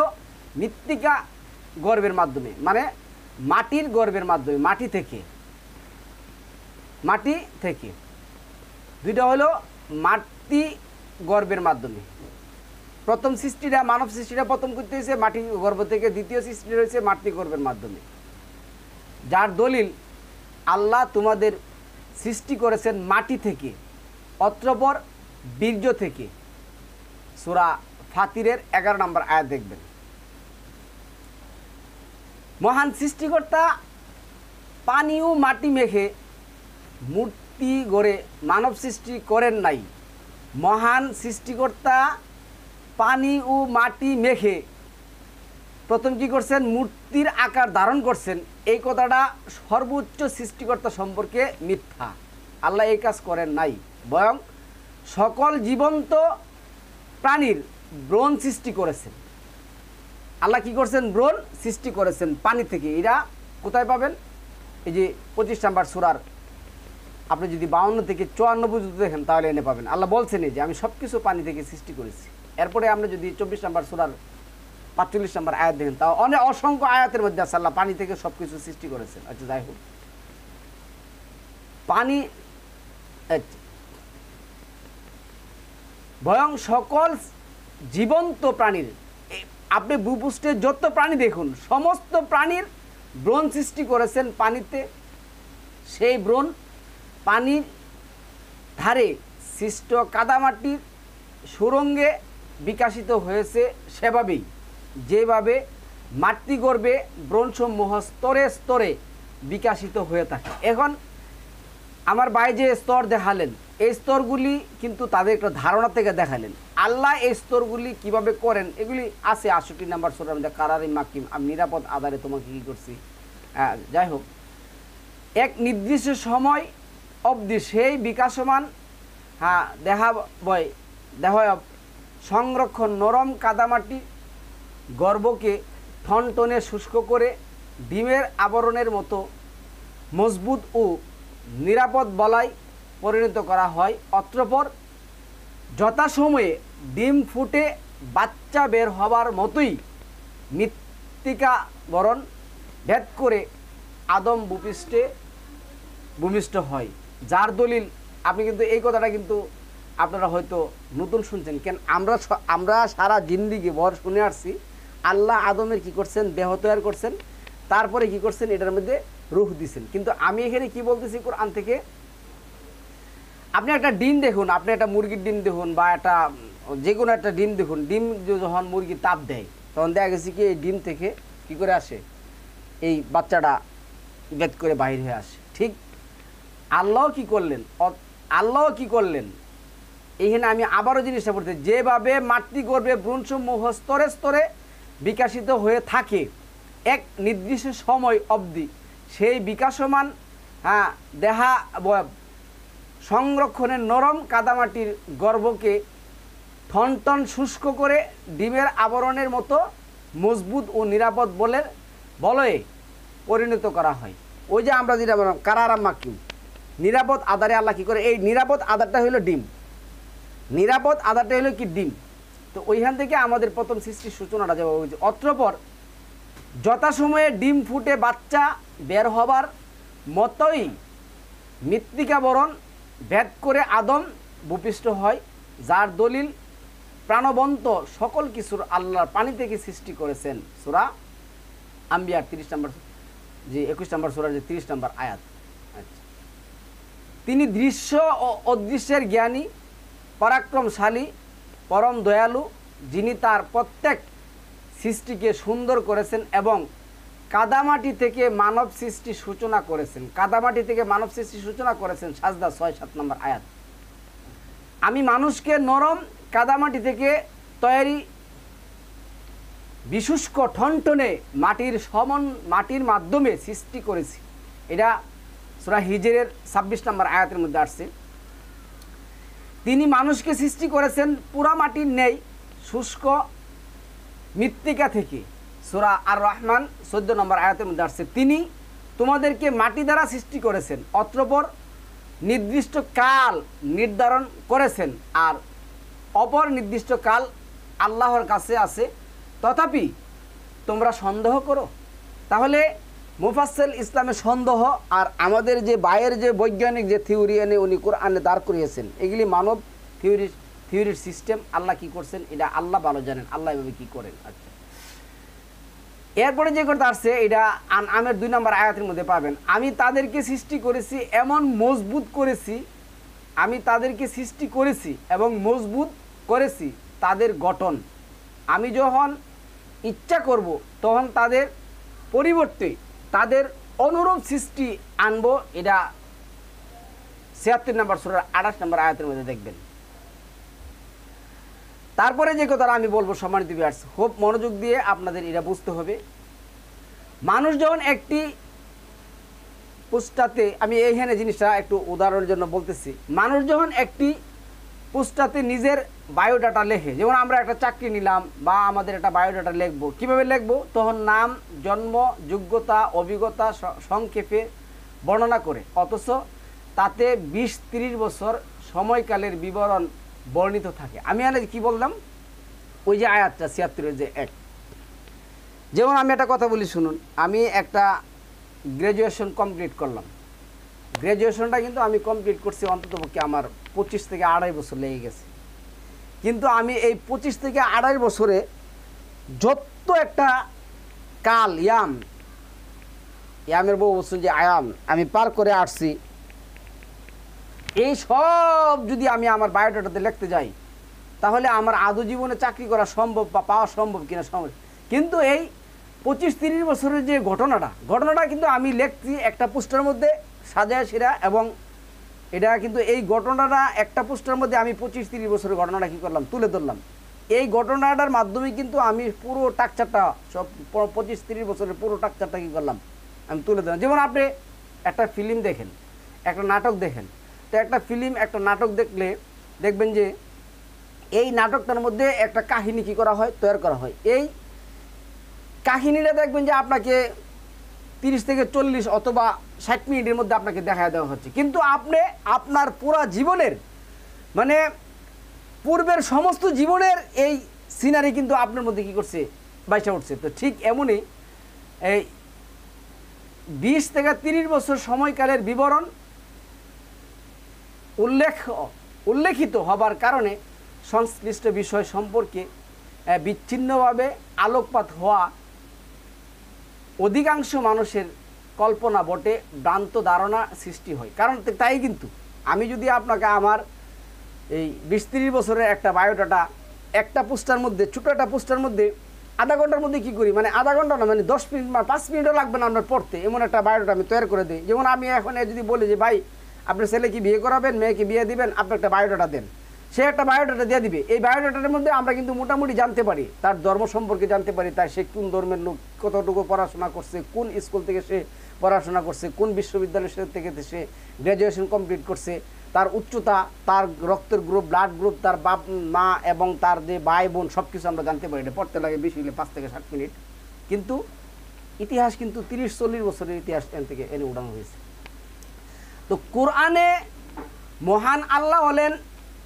মৃত্তিকা গর্ভের মাধ্যমে, মানে মাটির গর্ভের মাধ্যমে, মাটি থেকে। দুইটা হলো মাটি গর্ভের মাধ্যমে। প্রথম সৃষ্টিটা, মানব সৃষ্টিটা প্রথম করতে হয়েছে মাটি গর্ভ থেকে, দ্বিতীয় সৃষ্টি রয়েছে মাটি গর্ভের মাধ্যমে। যার দলিল, আল্লাহ তোমাদের সৃষ্টি করেছেন মাটি থেকে, অতঃপর বীর্য থেকে। সূরা ফাতিরের 11 নম্বর আয়াত দেখবেন। মহান সৃষ্টিকর্তা পানি ও মাটি মেখে মূর্তি গড়ে মানব সৃষ্টি করেন নাই। মহান সৃষ্টিকর্তা পানি ও মাটি মেখে প্রথম কি করছেন, মূর্তির আকার ধারণ করছেন। এই কথাটা সর্বোচ্চ সৃষ্টিকর্তা সম্পর্কে মিথ্যা। আল্লাহ এই কাজ করেন নাই, বরং সকল জীবন্ত প্রাণীর ব্রণ সৃষ্টি করেছেন। আল্লাহ কি করছেন, ব্রণ সৃষ্টি করেছেন পানি থেকে। এরা কোথায় পাবেন, এই যে 25 নম্বর সূরার, আপনি যদি 52 থেকে 54 পর্যন্ত দেখেন তাহলে এনে পাবেন। আল্লাহ বলছেন যে আমি সব কিছু পানি থেকে সৃষ্টি করেছি। এরপরে আমরা যদি 24 নম্বর সূরার 45 নম্বর আয়াত দেখেন, তাও অনেক অসংখ্য আয়াতের মধ্যে আছে আল্লাহ পানি থেকে সব কিছু সৃষ্টি করেছেন। আচ্ছা, যাই হোক, পানি বরং সকল জীবন্ত প্রাণীর, আপনি ভূপৃষ্ঠে যত প্রাণী দেখুন, সমস্ত প্রাণীর ব্রণ সৃষ্টি করেছেন পানিতে। সেই ব্রণ পানির ধারে সৃষ্ট কাদামাটির সুরঙ্গে বিকাশিত হয়েছে, সেভাবেই যেভাবে মাতৃগর্ভে ব্রণসমূহ স্তরে স্তরে বিকাশিত হয়ে থাকে। এখন আমার ভাই যে স্তর দেখালেন, এই স্তরগুলি কিন্তু তাদের একটা ধারণা থেকে দেখালেন। আল্লাহ এই স্তরগুলি কিভাবে করেন এগুলি আছে 68 নম্বর সূরার মধ্যে, কারারি মাকিম, আমি নিরাপদ আধারে তোমাকে কী করছি। যাই হোক, এক নির্দিষ্ট সময় অবধি সেই বিকাশমান দেহ সংরক্ষণ নরম কাদামাটি গর্ভকে ঠনটনে শুষ্ক করে ডিমের আবরণের মতো মজবুত ও নিরাপদ বলাই পরিণত করা হয়। অতঃপর যথাসময়ে ডিম ফুটে বাচ্চা বের হবার মতোই মৃত্তিকা বরণ ভেদ করে আদম ভূমিষ্ঠ হয়। যার দলিল, আপনি কিন্তু এই কথাটা কিন্তু আপনারা হয়তো নতুন শুনছেন, কেন আমরা সারা জিন্দিগি ভর শুনে আসছি আল্লাহ আদমের কি করছেন, দেহ তৈরি করছেন, তারপরে কি করছেন, এটার মধ্যে রূহ দিছেন। কিন্তু আমি এখানে কি বলতেছি কোরআন থেকে, আপনি একটা ডিম দেখুন, আপনি একটা মুরগির ডিম দেখুন বা একটা যে কোনো একটা ডিম দেখুন, ডিম যখন মুরগি তাপ দেয় তখন দেখা গেছে কি এই ডিম থেকে কি করে আসে, এই বাচ্চাটা বেদ করে বাহির হয়ে আসে। ঠিক আল্লাহ কি করলেন এইখানে আমি আবারও জিনিসটা বলতে, যেভাবে মাতৃ গর্ভে ভ্রূণসমূহ স্তরে স্তরে বিকাশিত হয়ে থাকে এক নির্দিষ্ট সময় অবধি, সেই বিকাশমান দেহা সংরক্ষণের নরম কাদামাটির গর্ভকে ঠনটন শুষ্ক করে ডিমের আবরণের মতো মজবুত ও নিরাপদ বলয়ে পরিণত করা হয়। ওই যে আমরা যেটা বললাম কারারাম্মাকি নিরাপদ আধারে আল্লাহ কী করে, এই নিরাপদ আধারটা হলো ডিম, নিরাপদ আধারটা হলো কি ডিম। তো ওইখান থেকে আমাদের প্রথম সৃষ্টির সূচনাটা যাওয়া হয়েছে। অত্রপর যথাসময়ে ডিম ফুটে বাচ্চা বের হবার মতোই মৃত্তিকা বরণ ভেদ করে আদম ভূপিষ্ঠ হয়। যার দলিল প্রাণবন্ত সকল কিছুর আল্লাহর পানি থেকে সৃষ্টি করেছেন। সূরা আম্বিয়া 30 নম্বর 21 নম্বর সূরার 30 নম্বর আয়াত। আচ্ছা, তিনি দৃশ্য ও অদৃশ্যের জ্ঞানী, পরাক্রমশালী, পরম দয়ালু, যিনি তার প্রত্যেক সৃষ্টিকে সুন্দর করেছেন এবং কাদামাটি থেকে মানব সৃষ্টি সূচনা করেছেন। কাদামাটি থেকে মানব সৃষ্টি সূচনা করেছেন, সাজদা 6-7 নম্বর আয়াত। আমি মানুষকে নরম কাদামাটি থেকে তৈরি বিশুষ্ক ঠনটনে মাটির মাধ্যমে সৃষ্টি করেছি। এটা সূরা হিজরের 26 নম্বর আয়াতের মধ্যে আসছে। তিনি মানুষকে সৃষ্টি করেছেন পুরা মাটির ন্যায় শুষ্ক মৃত্তিকা থেকে। সূরা আর রহমান 14 নম্বর আয়াতের মধ্যে আসছে, তিনি তোমাদেরকে মাটি দ্বারা সৃষ্টি করেছেন, অতঃপর নির্দিষ্ট কাল নির্ধারণ করেছেন, আর অপর নির্দিষ্ট কাল আল্লাহর কাছে আছে, তথাপি তোমরা সন্দেহ করো। তাহলে মুফাসসিল ইসলামের সন্দেহ আর আমাদের যে বাইরের যে বৈজ্ঞানিক যে থিওরি এনে উনি কোরআনে দাঁড় করিয়েছেন, এগুলি মানব থিওরির সিস্টেম। আল্লাহ কি করছেন এটা আল্লাহ ভালো জানেন, আল্লাহ এভাবে কি করেন। আচ্ছা, এরপরে যে কথা আসছে এটা আমের 2 নম্বর আয়াতের মধ্যে পাবেন, আমি তাদেরকে সৃষ্টি করেছি এমন মজবুত করেছি, আমি তাদেরকে সৃষ্টি করেছি এবং মজবুত করেছি তাদের গঠন, আমি যখন ইচ্ছা করব তখন তাদের পরিবর্তে তাদের অনুরূপ সৃষ্টি আনবো। এটা 76 নম্বর সূরার 28 নম্বর আয়াতের মধ্যে দেখবেন। তারপরে যে কথাটা আমি বলবো সম্মানিত ভিউয়ার্স, খুব মনোযোগ দিয়ে আপনাদের এটা বুঝতে হবে। মানুষ যখন একটি পুস্তাতে, আমি এইখানে জিনিসটা একটু উদাহরণের জন্য বলতেছি, মানুষ যখন একটি পুস্তাতে নিজের বায়োডাটা লেখে, যেমন আমরা একটা চাকরি নিলাম বা আমাদের একটা বায়োডাটা লিখবো, কিভাবে লিখবো, তখন নাম, জন্ম, যোগ্যতা, অভিজ্ঞতা সংক্ষেপে বর্ণনা করে, অথচ তাতে 20-30 বছর সময়কালের বিবরণ বর্ণিত থাকে। আমি আজ কি বললাম, ওই যে আয়াতটা 76-এর যে 1, যেমন আমি একটা কথা বলি শুনুন, আমি একটা গ্র্যাজুয়েশন কমপ্লিট করলাম, গ্র্যাজুয়েশনটা কিন্তু আমি কমপ্লিট করছি অন্ততপক্ষে আমার 25 থেকে 28 বছর লেগে গেছে। কিন্তু আমি এই 25 থেকে 28 বছরে যত একটা কাল ইয়ামের বহু বছর যে আয়াম আমি পার করে আসছি, এই সব যদি আমি আমার বায়োডাটাতে লিখতে যাই তাহলে আমার আদৌ জীবনে চাকরি করা সম্ভব বা পাওয়া সম্ভব কিনা সম্ভব। কিন্তু এই 25-30 বছরের যে ঘটনাটা কিন্তু আমি লিখছি একটা পোস্টার মধ্যে সাজায় সেরা, এবং এটা কিন্তু এই ঘটনাটা একটা পোস্টার মধ্যে আমি 25-30 বছরের ঘটনাটা কী করলাম, তুলে ধরলাম। এই ঘটনাটার মাধ্যমে কিন্তু আমি পুরো টাকচারটা, সব 25-30 বছরের পুরো টাকচারটা কী করলাম, আমি তুলে ধরলাম। যেমন আপনি একটা ফিল্ম দেখেন, একটা নাটক দেখেন, তো একটা ফিল্ম একটা নাটক দেখলে দেখবেন যে এই নাটকটার মধ্যে একটা কাহিনী কী করা হয়, তৈরি করা হয়। এই কাহিনীটা দেখবেন যে আপনাকে 30 থেকে 40 অথবা 60 মিনিটের মধ্যে আপনাকে দেখা দেওয়া হচ্ছে, কিন্তু আপনি আপনার পুরা জীবনের মানে পূর্বের সমস্ত জীবনের এই সিনারি কিন্তু আপনার মধ্যে কী করছে, বাইসা উঠছে। তো ঠিক এমনই এই 20 থেকে 30 বছর সময়কালের বিবরণ উল্লেখিত হবার কারণে সংশ্লিষ্ট বিষয় সম্পর্কে বিচ্ছিন্নভাবে আলোকপাত হওয়া অধিকাংশ মানুষের কল্পনা বটে ভ্রান্ত ধারণা সৃষ্টি হয়। কারণ তাই কিন্তু আমি যদি আপনাকে আমার এই 20-30 বছরের একটা বায়োডাটা একটা পোস্টার মধ্যে, ছোটো একটা পোস্টার মধ্যে আধা ঘন্টার মধ্যে কী করি, মানে আধা ঘন্টা না, মানে 10 মিনিট বা 5 মিনিটও লাগবে না আপনার পড়তে, এমন একটা বায়োডাটা আমি তৈরি করে দিই। যেমন আমি এখন যদি বলি যে ভাই আপনার ছেলে কি বিয়ে করাবেন, মেয়েকে বিয়ে দিবেন, আপনি একটা বায়োডাটা দেন, সে একটা বায়োডাটা দিয়ে দিবে। এই বায়োডাটার মধ্যে আমরা কিন্তু মোটামুটি জানতে পারি, তার ধর্ম সম্পর্কে জানতে পারি, তার সে কোন ধর্মের লোক, কতটুকু পড়াশোনা করছে, কোন স্কুল থেকে সে পড়াশোনা করছে, কোন বিশ্ববিদ্যালয় থেকে সে গ্র্যাজুয়েশন কমপ্লিট করছে, তার উচ্চতা, তার রক্তের গ্রুপ, ব্লাড গ্রুপ, তার বাপ মা এবং তার যে ভাই বোন সব কিছু আমরা জানতে পারি। এটা পড়তে লাগে বেশি হলে 5 থেকে 7 মিনিট, কিন্তু ইতিহাস কিন্তু 30-40 বছরের ইতিহাস থেকে এনে উঠানো হয়েছে। তো কোরআনে মহান আল্লাহ হলেন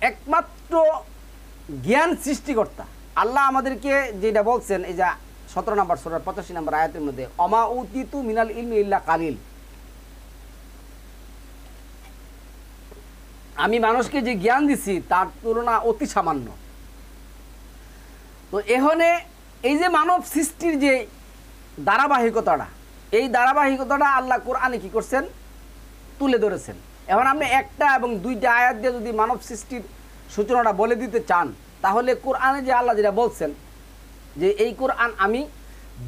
একমাত্র জ্ঞান সৃষ্টিকর্তা। আল্লাহ আমাদেরকে যেটা বলছেন, এই যে 17 নম্বর সূরার 85 নম্বর আয়াতের মধ্যে, অমা উতিতু মিনাল ইলমি ইল্লা কালিল, আমি মানুষকে যে জ্ঞান দিছি তার তুলনা অতি সামান্য। তো এখানে এই যে মানব সৃষ্টির যে ধারাবাহিকতাটা, এই ধারাবাহিকতাটা আল্লাহ কোরআনে কি করছেন, তুলে ধরেছেন। এখন আপনি একটা এবং দুইটা আয়াত দিয়ে যদি মানব সৃষ্টির সূচনাটা বলে দিতে চান, তাহলে কোরআনে যে আল্লাহ যেটা বলছেন যে এই কোরআন আমি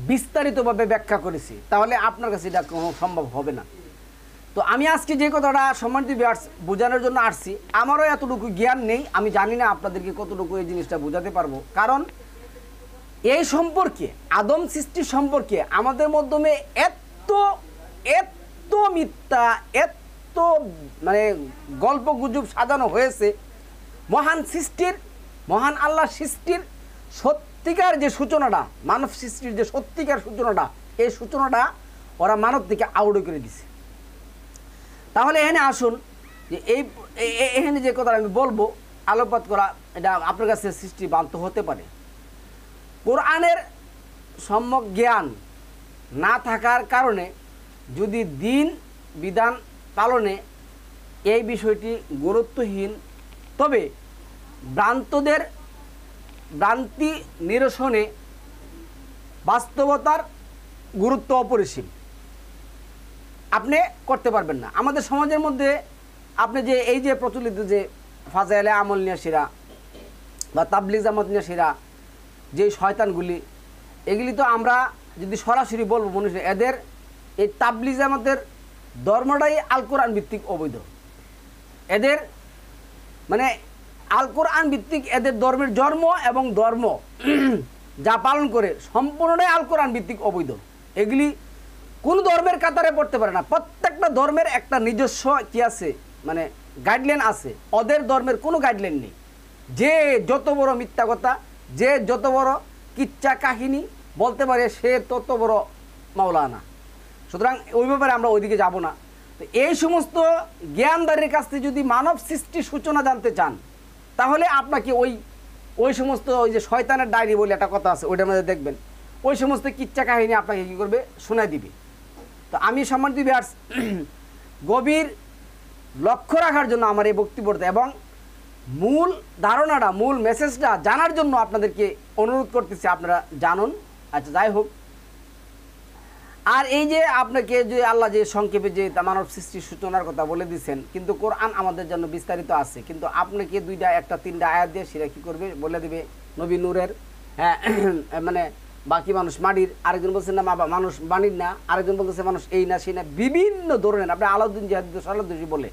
বিস্তারিতভাবে ব্যাখ্যা করেছি, তাহলে আপনার কাছে এটা কোনো সম্ভব হবে না। তো আমি আজকে যে কথাটা সম্মানিত ভিউয়ার্স বোঝানোর জন্য আসছি, আমারও এতটুকু জ্ঞান নেই, আমি জানি না আপনাদেরকে কতটুকু এই জিনিসটা বোঝাতে পারবো। কারণ এই সম্পর্কে, আদম সৃষ্টির সম্পর্কে আমাদের মাধ্যমে এত এত মিথ্যা, এত মানে গল্প গুজব সাজানো হয়েছে। মহান আল্লাহ সৃষ্টির সত্যিকার যে সূচনাটা, মানব সৃষ্টির যে সত্যিকার সূচনাটা, এই সূচনাটা ওরা মানব থেকে আউড়ে করে দিছে। তাহলে এখানে আসুন যে এখানে যে কথা আমি বলবো, আলোকপাত করা, এটা আপনার কাছে সৃষ্টি বান্ত হতে পারে। কোরআনের সম্যক জ্ঞান না থাকার কারণে যদি দিন বিধান পালনে এই বিষয়টি গুরুত্বহীন, তবে ভ্রান্তি নিরসনে বাস্তবতার গুরুত্ব অপরিসীম। আপনি করতে পারবেন না। আমাদের সমাজের মধ্যে আপনি যে এই যে প্রচলিত যে ফাজাইলে আমল নিয়ে সেরা বা তাবলিগ জামাত নিয়ে সেরা যে শয়তানগুলি, এগুলি তো আমরা যদি সরাসরি বলবো মনে হয় এদের এই তাবলিগ জামাতের ধর্মটাই আল কোরআন ভিত্তিক অবৈধ। এদের মানে আল কোরআন ভিত্তিক এদের ধর্মের জন্ম এবং ধর্ম যা পালন করে সম্পূর্ণটাই আল কোরআন ভিত্তিক অবৈধ। এগুলি কোন ধর্মের কাতারে পড়তে পারে না। প্রত্যেকটা ধর্মের একটা নিজস্ব কি আছে, মানে গাইডলাইন আছে। ওদের ধর্মের কোনো গাইডলাইন নেই। যে যত বড় মিথ্যা কথা, যে যত বড় কিচ্ছা কাহিনী বলতে পারে, সে তত বড় মাওলানা। সুতরাং ওই ব্যাপারে আমরা ওইদিকে যাব না। তো এই সমস্ত জ্ঞানদারের কাছ থেকে যদি মানব সৃষ্টির সূচনা জানতে চান, তাহলে আপনাকে ওই সমস্ত ওই যে শয়তানের ডায়েরি বলে একটা কথা আছে, ওইটার মধ্যে দেখবেন ওই সমস্ত কিচ্ছা কাহিনী আপনাকে কী করবে, শোনায় দিবে। তো আমি সম্মানিত ভিউয়ার্স, গভীর লক্ষ্য রাখার জন্য আমার এই বক্তব্যটা এবং মূল ধারণাটা, মূল মেসেজটা জানার জন্য আপনাদেরকে অনুরোধ করতেছি, আপনারা জানুন। আচ্ছা, যাই হোক, আর এই যে আপনাকে যে আল্লাহ যে সংক্ষেপে যে মানব সৃষ্টির সূচনার কথা বলে দিয়েছেন, কিন্তু কোরআন আমাদের জন্য বিস্তারিত আছে, কিন্তু আপনাকে 2টা 1টা 3টা আয়াত দিয়ে সেটা কী করবে বলে দেবে নবী নূরের, হ্যাঁ মানে বাকি মানুষ মাটির, আরেকজন বলছেন না মানুষ মাটির না, আরেকজন বলতেছে মানুষ এই না সেই না, বিভিন্ন ধরনের। আপনি আলাউদ্দিন সালাউদ্দিন বলে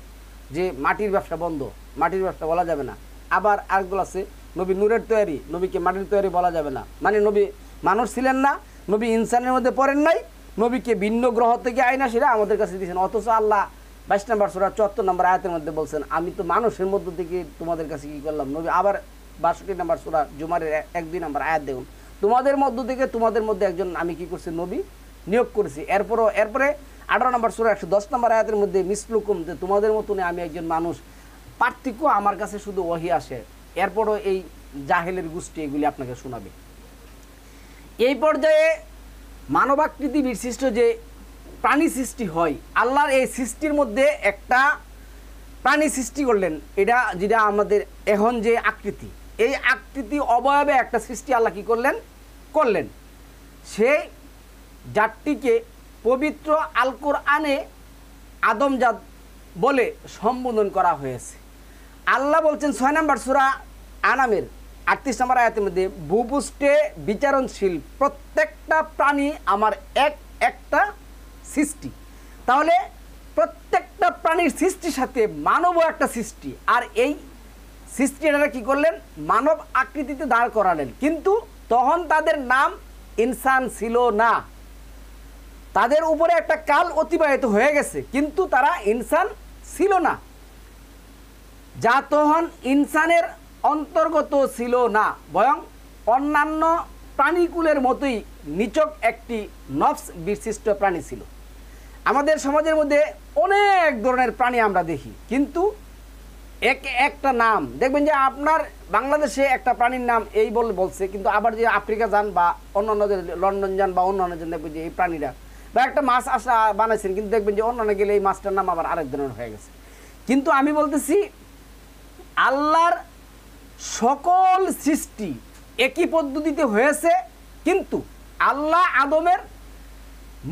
যে মাটির ব্যবসা বন্ধ, মাটির ব্যবসা বলা যাবে না। আবার আরেকগুলো আছে নবী নূরের তৈরি, নবীকে মাটির তৈরি বলা যাবে না, মানে নবী মানুষ ছিলেন না, নবী ইনসানের মধ্যে পড়েন নাই, নবীকে ভিন্ন গ্রহ থেকে আইনা সেরা আমাদের কাছে দিয়েছেন, অথচ আল্লাহ 22 নম্বর সূরা 74 নম্বর আয়াতের মধ্যে বলছেন আমি তো মানুষের মধ্য থেকে তোমাদের কাছে কি করলাম। নবী আবার 62 নম্বর সূরা জুমারের 1-2 নম্বর আয়াত দেখুন, তোমাদের মধ্য থেকে তোমাদের মধ্যে একজন আমি কি করছি নবী নিয়োগ করেছি। এরপরে 18 নম্বর সূরা 110 নম্বর আয়াতের মধ্যে মিসলুকুম, যে তোমাদের মতনই আমি একজন মানুষ, পার্থক্য আমার কাছে শুধু ওহী আসে। এরপরও এই জাহেলের গোষ্ঠী এগুলি আপনাকে শোনাবে। এই পর্যায়ে মানবাকৃতি বিশিষ্ট যে প্রাণী সৃষ্টি হয়, আল্লাহর এই সৃষ্টির মধ্যে একটা প্রাণী সৃষ্টি করলেন, এটা যেটা আমাদের এখন যে আকৃতি, এই আকৃতি অবয়বে একটা সৃষ্টি আল্লাহ কী করলেন সেই জাতটিকে পবিত্র আল কোরআনে আদমজাত বলে সম্বোধন করা হয়েছে। আল্লাহ বলছেন 6 নম্বর সূরা আনামের 38 নম্বর আয়াতের মধ্যে, ভূপৃষ্ঠে বিচারণশীল প্রত্যেকটা প্রাণী আমার একটা সৃষ্টি। তাহলে প্রত্যেকটা প্রাণীর সৃষ্টির সাথে মানবও একটা সৃষ্টি, আর এই সৃষ্টিটা কি করলেন মানব আকৃতিতে দাঁড় করালেন। কিন্তু তখন তাদের নাম ইনসান ছিল না, তাদের উপরে একটা কাল অতিবাহিত হয়ে গেছে, কিন্তু তারা ইনসান ছিল না, যা তখন ইনসানের অন্তর্গত ছিল না, বরং অন্যান্য প্রাণীকুলের মতোই নিছক একটি নফস বিশিষ্ট প্রাণী ছিল। আমাদের সমাজের মধ্যে অনেক ধরনের প্রাণী আমরা দেখি, কিন্তু একটা নাম দেখবেন যে আপনার বাংলাদেশে একটা প্রাণীর নাম এই বলছে, কিন্তু আবার যে আফ্রিকা যান বা অন্যান্য লন্ডন যান বা অন্যান্য যান দেখবেন যে এই প্রাণীরা, বা একটা মাছ আসা বানাইছেন কিন্তু দেখবেন যে অন্যান্য গেলে এই মাছটার নাম আবার আরেক ধরনের হয়ে গেছে। কিন্তু আমি বলতেছি আল্লাহর সকল সৃষ্টি একই পদ্ধতিতে হয়েছে, কিন্তু আল্লাহ আদমের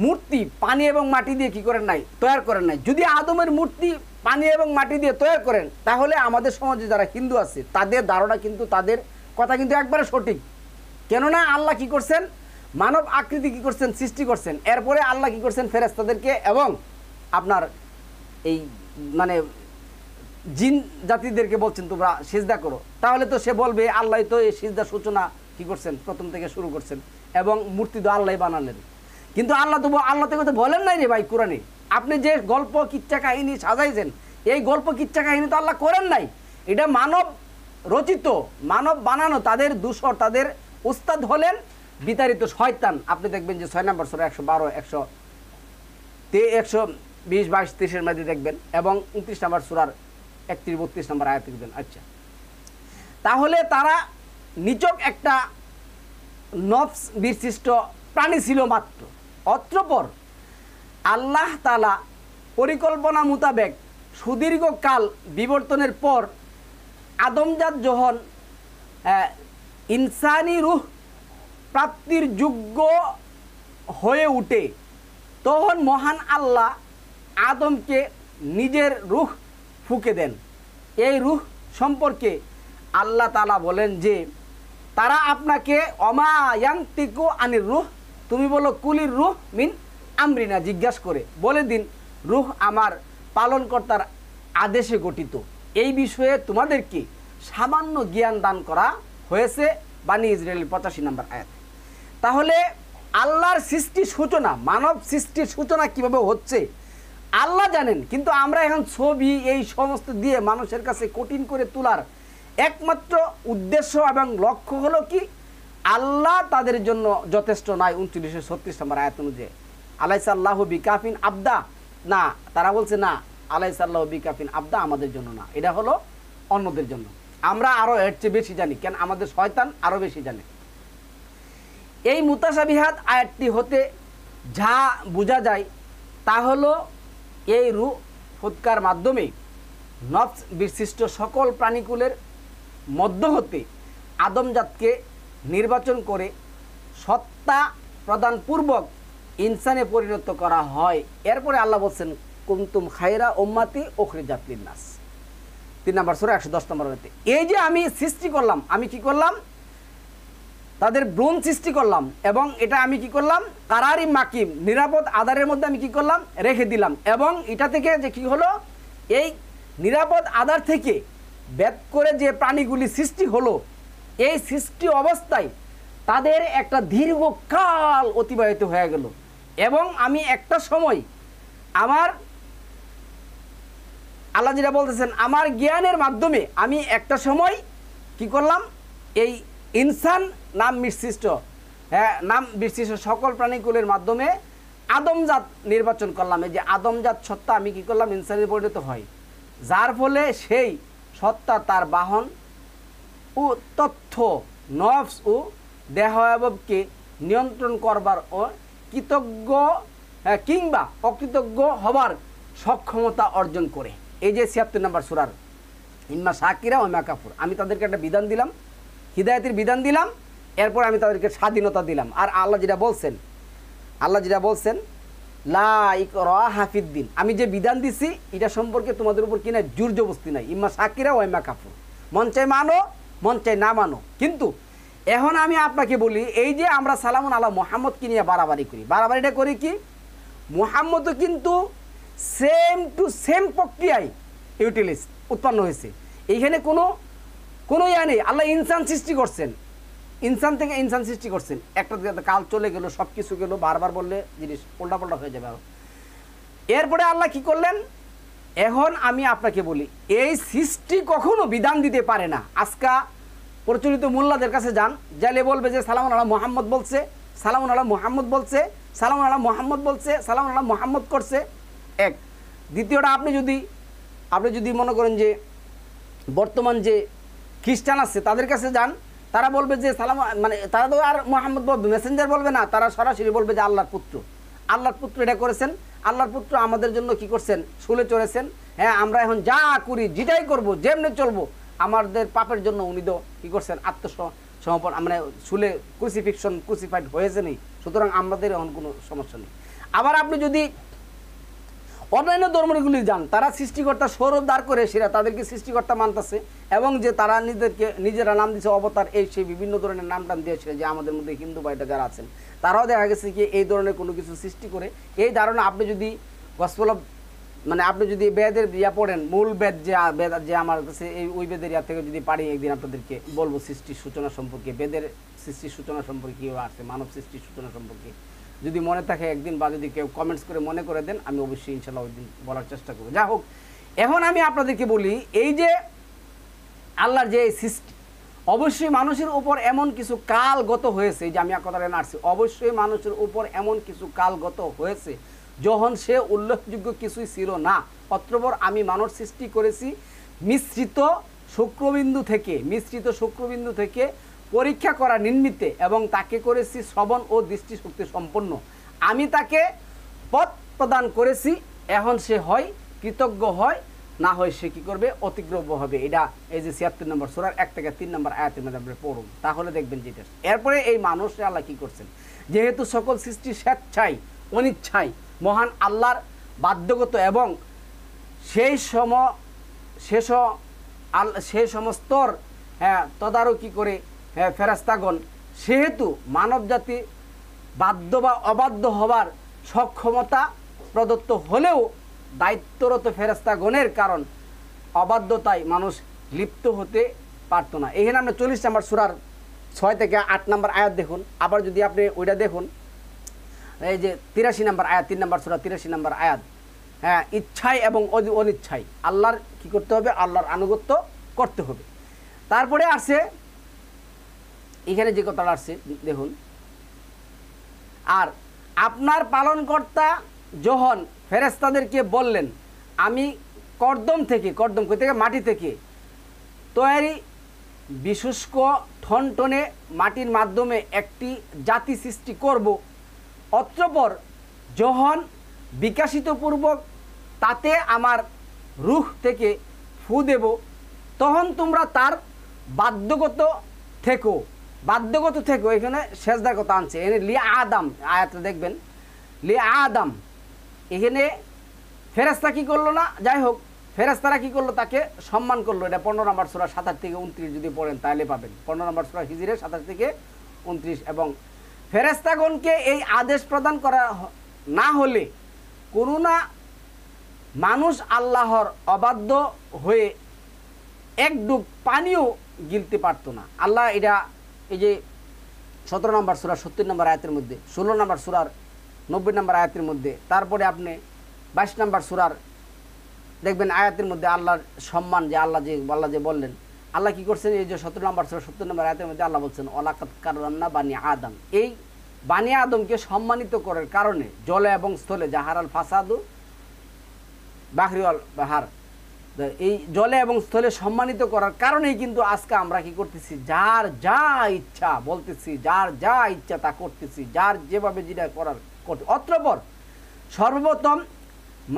মূর্তি পানি এবং মাটি দিয়ে কি করেন নাই, তৈরি করেন নাই। যদি আদমের মূর্তি পানি এবং মাটি দিয়ে তৈরি করেন, তাহলে আমাদের সমাজে যারা হিন্দু আছে তাদের ধারণা কিন্তু, তাদের কথা কিন্তু একবারে সঠিক। কেননা আল্লাহ কি করছেন, মানব আকৃতি কি করছেন, সৃষ্টি করছেন। এরপরে আল্লাহ কি করছেন, ফেরেশতাদেরকে এবং আপনার এই মানে জিন জাতিদেরকে বলছেন তোমরা সিজদা করো। তাহলে তো সে বলবে আল্লাহ তো এই সিজদার সূচনা কি করছেন, প্রথম থেকে শুরু করছেন, এবং মূর্তি তো আল্লাহ বানালেন। কিন্তু আল্লাহ তো বলেন নাই রে ভাই কোরআনে, আপনি যে গল্প কিচ্ছা কাহিনী সাজাইছেন, এই গল্প কিচ্ছা কাহিনী তো আল্লাহ করেন নাই, এটা মানব রচিত, মানব বানানো। তাদের দূষর, তাদের উস্তাদ হলেন বিতাড়িত শয়তান। আপনি দেখবেন যে 6 নম্বর সূরা 112, 120, 22, 23 মধ্যে দেখবেন, এবং 29 নম্বর সূরার 31-32 নম্বর আয়াত দেখবেন। আচ্ছা, তাহলে তারা নিছক একটা নফস বিশিষ্ট প্রাণী ছিল মাত্র। অতঃপর আল্লাহ তাআলা পরিকল্পনা মোতাবেক সুদীর্ঘকাল বিবর্তনের পর আদমজাত যখন ইনসানি রূহ প্রাপ্তির যোগ্য হয়ে ওঠে, তখন মহান আল্লাহ আদমকে নিজের রূহ ফুঁকে দেন। এই রূহ সম্পর্কে আল্লাহ তাআলা বলেন যে তারা আপনাকে অমা ইয়ান্তিকু আনির রূহ, তুমি বলো কুলির রূহ মিন আমরিনা, জিজ্ঞাসা করে বলে দিন রূহ আমার পালনকর্তার আদেশে গঠিত। এই বিষয়ে তোমাদেরকে সামান্য জ্ঞান দান করা হয়েছে, বানী ইসরায়েলের 85 নম্বর আয়াত। তাহলে আল্লাহর সৃষ্টির সূচনা, মানব সৃষ্টির সূচনা কিভাবে হচ্ছে আল্লাহ জানেন, কিন্তু আমরা এখন ছবি এই সমস্ত দিয়ে মানুষের কাছে কঠিন করে তোলার একমাত্র উদ্দেশ্য এবং লক্ষ্য হলো কি, আল্লাহ তাদের জন্য যথেষ্ট নয়। 29-36 নম্বর আয়াত অনুযায়ী আলাইসা আল্লাহু বিকাফিন আবদা, না, তারা বলছে না, আলাইসা আল্লাহু বিকাফিন আবদা আমাদের জন্য না, এটা হলো অন্যদের জন্য। আমরা আরও এর চেয়ে বেশি জানি, কেন আমাদের শয়তান আরও বেশি জানে। এই মুতাশাবিহাত আয়াতটি হতে যা বোঝা যায় তা হলো এই রূহ ফুৎকার মাধ্যমে নফস বিশিষ্ট সকল প্রাণীকুলের মধ্য হতে আদমজাতকে নির্বাচন করে সত্তা প্রদানপূর্বক ইনসানে পরিণত করা হয়। এরপরে আল্লাহ বলছেন কুনতুম খায়রা উম্মাতি উখরিজাত লিন্নাস, 3 নম্বর সূরা 110 নম্বর আয়াতে। এই যে আমি সৃষ্টি করলাম, আমি কি করলাম, তাদের ব্রণ সৃষ্টি করলাম, এবং এটা আমি কি করলাম কারারি মাকিম, নিরাপদ আধারের মধ্যে আমি কি করলাম রেখে দিলাম। এবং এটা থেকে যে কি হলো, এই নিরাপদ আধার থেকে বেদ করে যে প্রাণীগুলি সৃষ্টি হলো, এই সৃষ্টি অবস্থায় তাদের একটা দীর্ঘকাল অতিবাহিত হয়ে গেল। এবং আমি একটা সময় আমার আল্লাহ যেটা বলতেছেন আমার জ্ঞানের মাধ্যমে আমি একটা সময় কি করলাম, এই ইনসান নাম বিশিষ্ট নাম বিশিষ্ট সকল প্রাণীকুলের মাধ্যমে আদমজাত নির্বাচন করলাম। এই যে আদমজাত সত্তা আমি কি করলাম, ইনসানে পরিণত হয়, যার ফলে সেই সত্তা তার বাহন ও তথ্য নফস ও দেহাবয়বকে নিয়ন্ত্রণ করবার ও কৃতজ্ঞ কিংবা অকৃতজ্ঞ হবার সক্ষমতা অর্জন করে। এই যে ৭৬ নম্বর সূরার ইম্মা শাকিরা ও ইম্মা কাফুর, আমি তাদেরকে একটা বিধান দিলাম, হিদায়াতের বিধান দিলাম, এরপর আমি তাদেরকে স্বাধীনতা দিলাম। আর আল্লাহ যেটা বলছেন লা ইকরাহা হাফিদ্দিন, আমি যে বিধান দিছি এটা সম্পর্কে তোমাদের উপর কি নাই, জোর জবরদস্তি নাই। ইম্মা শাকিরা ও ইম্মা কাফুর, মন চাই মানো, মন চাই না মানো। কিন্তু এখন আমি আপনাকে বলি, এই যে আমরা সালামুন আলা মুহাম্মদকে নিয়ে বাড়াবাড়ি করি, বাড়াবাড়িটা করি কি, মুহাম্মদও কিন্তু সেম টু সেম প্রক্রিয়ায় ইউটিলিস উৎপন্ন হয়েছে। এইখানে কোনো ইয়া নেই। আল্লাহ ইনসান সৃষ্টি করছেন, ইনসান থেকে ইনসান সৃষ্টি করছেন, একটা কাল চলে গেল, সব কিছু গেল, বারবার বললে জিনিস উল্টাপাল্টা হয়ে যাবে। এরপরে আল্লাহ কি করলেন, এখন আমি আপনাকে বলি এই সৃষ্টি কখনো বিধান দিতে পারে না। আজকা প্রচলিত মোল্লাদের কাছে যান, যাইলে বলবে যে সালামুন আলা মুহাম্মদ বলছে, সালামুন আলা মুহাম্মদ বলছে, সালামুন আলা মুহাম্মদ বলছে, সালামুন আলা মুহাম্মদ করছে। এক দ্বিতীয়টা, আপনি যদি মনে করেন যে বর্তমান যে খ্রিস্টান আছে তাদের কাছে যান, তারা বলবে যে সালাম, মানে তারা তো আর মুহাম্মদ বলবে, মেসেঞ্জার বলবে না, তারা সরাসরি বলবে যে আল্লাহর পুত্র, আল্লাহর পুত্র এটা করেছেন, আল্লাহর পুত্র আমাদের জন্য কি করছেন, শুলে চড়েছেন। হ্যাঁ, আমরা এখন যা করি যেটাই করব, যেমনি চলবো, আমাদের পাপের জন্য উনি তো কি করছেন, আত্মসমর্পণ, মানে শুলে ক্রুসিফাইড হয়েছেনই, সুতরাং আমাদের এখন কোনো সমস্যা নেই। আবার আপনি যদি অন্যান্য ধর্মগুলি যান, তারা সৃষ্টিকর্তা সৌরভ দাঁড় করে সেরা তাদেরকে সৃষ্টিকর্তা মানতেছে, এবং যে তারা নিজেরা নাম দিয়েছে অবতার, এই সেই বিভিন্ন ধরনের নাম টান দিয়েছিল, যে আমাদের মধ্যে হিন্দু ভাইটা যারা আছেন তারাও দেখা গেছে কি এই ধরনের কোনো কিছু সৃষ্টি করে। এই ধারণা আপনি যদি গসপেল অফ, মানে আপনি যদি বেদের ইয়া পড়েন, মূল বেদ যে আমার কাছে এই ওই বেদের ইয়া থেকে যদি পারি, একদিন আপনাদেরকে বলবো সৃষ্টির সূচনা সম্পর্কে, বেদের সৃষ্টির সূচনা সম্পর্কে কীভাবে আসছে, মানব সৃষ্টির সূচনা সম্পর্কে যদি মনে থাকে একদিন, বা যদি কেউ কমেন্টস করে মনে করে দেন, আমি অবশ্যই ইনশাল্লাহ ওই দিন বলার চেষ্টা করবো। যা হোক, এখন আমি আপনাদেরকে বলি, এই যে আল্লাহর যে সৃষ্টি, অবশ্যই মানুষের উপর এমন কিছু কালগত হয়েছে, এই যে আমি কথাটা আসছি, অবশ্যই মানুষের উপর এমন কিছু কালগত হয়েছে যখন সে উল্লেখযোগ্য কিছুই ছিল না। অতঃপর আমি মানব সৃষ্টি করেছি মিশ্রিত শুক্রবিন্দু থেকে পরীক্ষা করা নিমিত্তে, এবং তাকে করেছি শ্রবণ ও দৃষ্টিশক্তি সম্পন্ন। আমি তাকে পথ প্রদান করেছি, এখন সে হয় কৃতজ্ঞ, হয় না হয় সে কি করবে, অতিগ্রহ হবে। এটা এই যে ৭৬ নম্বর সূরার ১ থেকে ৩ নম্বর আয়াতের মধ্যে আপনি পড়ুন, তাহলে দেখবেন যেটা। এরপরে এই মানুষে আল্লাহ কি করছেন, যেহেতু সকল সৃষ্টি স্বেচ্ছায় অনিচ্ছায় মহান আল্লাহর বাধ্যগত, এবং সেই সমস্তর তদারকি করে ফেরেশতাগণ, সেহেতু মানব জাতি বাধ্য বা অবাধ্য হবার সক্ষমতা প্রদত্ত হলেও দায়িত্বরত ফেরেশতাগণের কারণ অবাধ্যতায় মানুষ লিপ্ত হতে পারত না। এখানে আমরা ৪০ নম্বর সূরার ৬ থেকে ৮ নম্বর আয়াত দেখুন। আবার যদি আপনি ওইটা দেখুন, এই যে ৮৩ নম্বর আয়াত, ৩ নম্বর সূরা ৮৩ নম্বর আয়াত, হ্যাঁ, ইচ্ছায় এবং অনিচ্ছায় আল্লাহর কি করতে হবে, আল্লাহর আনুগত্য করতে হবে। তারপরে আসে এখানে যে কথাটা আসছে দেখুন, আর আপনার পালনকর্তা যখন ফেরেশতাদেরকে বললেন, আমি কর্দম থেকে মাটি থেকে তৈরি বিশুষ্ক ঠনঠনে মাটির মাধ্যমে একটি জাতি সৃষ্টি করব, অতঃপর যখন বিকাশিত পূর্বক তাতে আমার রূহ থেকে ফু দেব, তখন তোমরা তার বাধ্যগত থেকো। এখানে সেজদার কথা আনছে, এখানে লি আদম আয়াতটা দেখবেন, লি আদম, এখানে ফেরেশতা কি করলো না, যাই হোক ফেরেশতারা কি করলো, তাকে সম্মান করলো। এটা ১৫ নম্বর সূরা ২৭ থেকে ২৯ যদি পড়েন তাহলে পাবেন, ১৫ নম্বর সূরা হিজরের ২৭ থেকে ২৯। এবং ফেরেশতাগণকে এই আদেশ প্রদান করা না হলে কোনো না মানুষ আল্লাহর অবাধ্য হয়ে এক ডুব পানিও গিলতে পারতো না। আল্লাহ এটা এই যে ১৭ নম্বর সূরা ৭০ নম্বর আয়াতের মধ্যে, ১৬ নম্বর সূরার 90 নম্বর আয়াতের মধ্যে। তারপরে আপনি 22 নম্বর সূরার দেখবেন আয়াতের মধ্যে আল্লাহর সম্মান, যে আল্লাহ যে বললেন, আল্লাহ কি করছেন, এই যে 17 নম্বর সূরা 70 নম্বর আয়াতের মধ্যে আল্লাহ বলছেন ওয়ালাকাদ কাররামনা বানি আদম। এই বানি আদমকে সম্মানিত করার কারণে জলে এবং স্থলে জাহারাল ফাসাদু বাহরিওয়াল বাহার, এই জলে এবং স্থলে সম্মানিত করার কারণেই কিন্তু আজকে আমরা কি করতেছি, যার যা ইচ্ছা বলতেছি, যার যা ইচ্ছা তা করতেছি, যার যেভাবে যেটা করার করতে। অতঃপর সর্বপ্রথম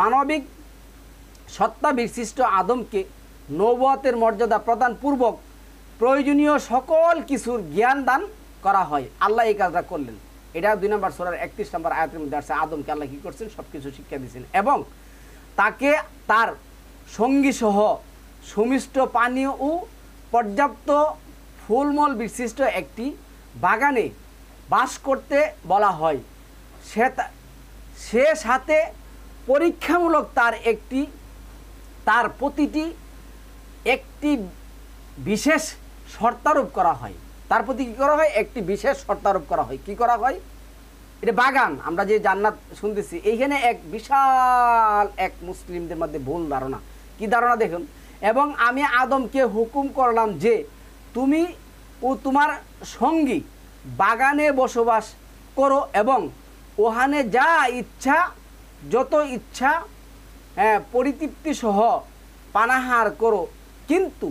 মানবিক সত্তা বিশিষ্ট আদমকে নবুয়তের মর্যাদা প্রদান পূর্বক প্রয়োজনীয় সকল কিছুর জ্ঞান দান করা হয়। আল্লাহ এই কাজটা করলেন। এটা 2 নম্বর সূরার 31 নম্বর আয়াতের মধ্যে আসছে, আদমকে আল্লাহ কী করছেন, সব কিছু শিক্ষা দিয়েছেন এবং তাকে তার সঙ্গী সহ সুমিষ্ট পানীয় ও পর্যাপ্ত ফুলমল বিশিষ্ট একটি বাগানে বাস করতে বলা হয়। সে সাথে পরীক্ষামূলক তার প্রতিটি একটি বিশেষ শর্তারোপ করা হয়। তার প্রতি কী করা হয়, একটি বিশেষ শর্তারোপ করা হয়। কি করা হয়, এটা বাগান, আমরা যে জান্নাত শুনতেছি, এইখানে এক বিশাল এক মুসলিমদের মধ্যে ভুল ধারণা। কি ধারণা দেখুন, এবং আমি আদমকে হুকুম করলাম যে তুমি ও তোমার সঙ্গী বাগানে বসবাস করো এবং ওখানে যা ইচ্ছা, যত ইচ্ছা পরিতৃপ্তি সহ পানাহার করো, কিন্তু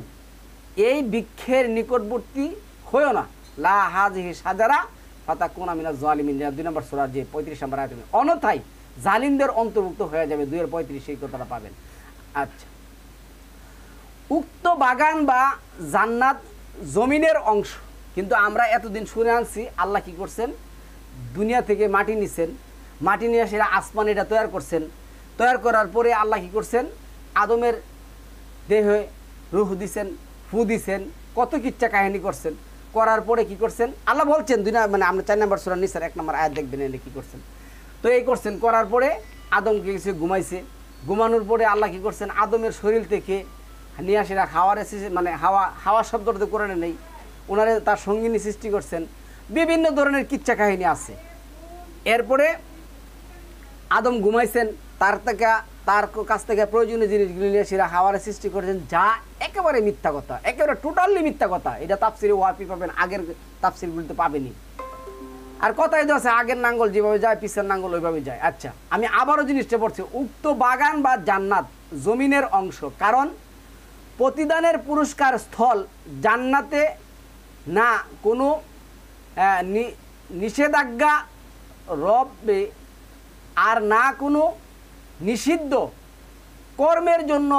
এই বৃক্ষের নিকটবর্তী হয়েও না। লা হাযিহি শাজারা ফাতাকুনা মিনাজ জালিমিন, 2 নম্বর সূরার যে 35 নম্বর আয়াত, অন্যথায় জালিমদের অন্তর্ভুক্ত হয়ে যাবে। 2-35 সেই কথাটা পাবেন। আচ্ছা, উক্ত বাগান বা জান্নাত জমিনের অংশ, কিন্তু আমরা এতদিন শুনে আনছি আল্লাহ কি করছেন, দুনিয়া থেকে মাটি নিছেন, মাটি নিয়ে সেটা আসমান এটা তৈরি করছেন। তৈরি করার পরে আল্লাহ কি করছেন, আদমের দেহে রূহ দিছেন, ফু দিছেন, কত কিচ্ছা কাহিনী করছেন। করার পরে কি করছেন আল্লাহ বলছেন, মানে আমরা 4 নম্বর সূরা নিসার 1 নম্বর আয়াত দেখবেন, এনে কি করছেন। তো এই করছেন, করার পরে আদমকে কিছু ঘুমাইছে, ঘুমানোর পরে আল্লাহ কি করছেন, আদমের শরীর থেকে নিয়ে আসে হাওয়ার এসেছে, মানে হাওয়া শব্দটা করে নেই, ওনারে তার সঙ্গিনী সৃষ্টি করছেন। বিভিন্ন ধরনের কিচ্ছা কাহিনী আছে। এরপরে আদম ঘুমাইছেন, তার কাছ থেকে প্রয়োজনীয় জিনিসগুলি নিয়ে সেরা হাওয়ারে সৃষ্টি করেছেন, যা একেবারে মিথ্যা কথা, একেবারে টোটালি মিথ্যা কথা। এটা তাফসিরে ওয়াফি পাবেন, আগের তাফসিরগুলিতে পাবেনি। আর কথাই তো আছে, আগের নাঙ্গল যেভাবে যায় পিছের নাঙ্গল ওইভাবে যায়। আচ্ছা, আমি আবারও জিনিসটা পড়ছি, উক্ত বাগান বা জান্নাত জমিনের অংশ, কারণ প্রতিদানের পুরস্কার স্থল জান্নাতে না কোনো নিষেধাজ্ঞা রবে আর না কোনো নিষিদ্ধ কর্মের জন্য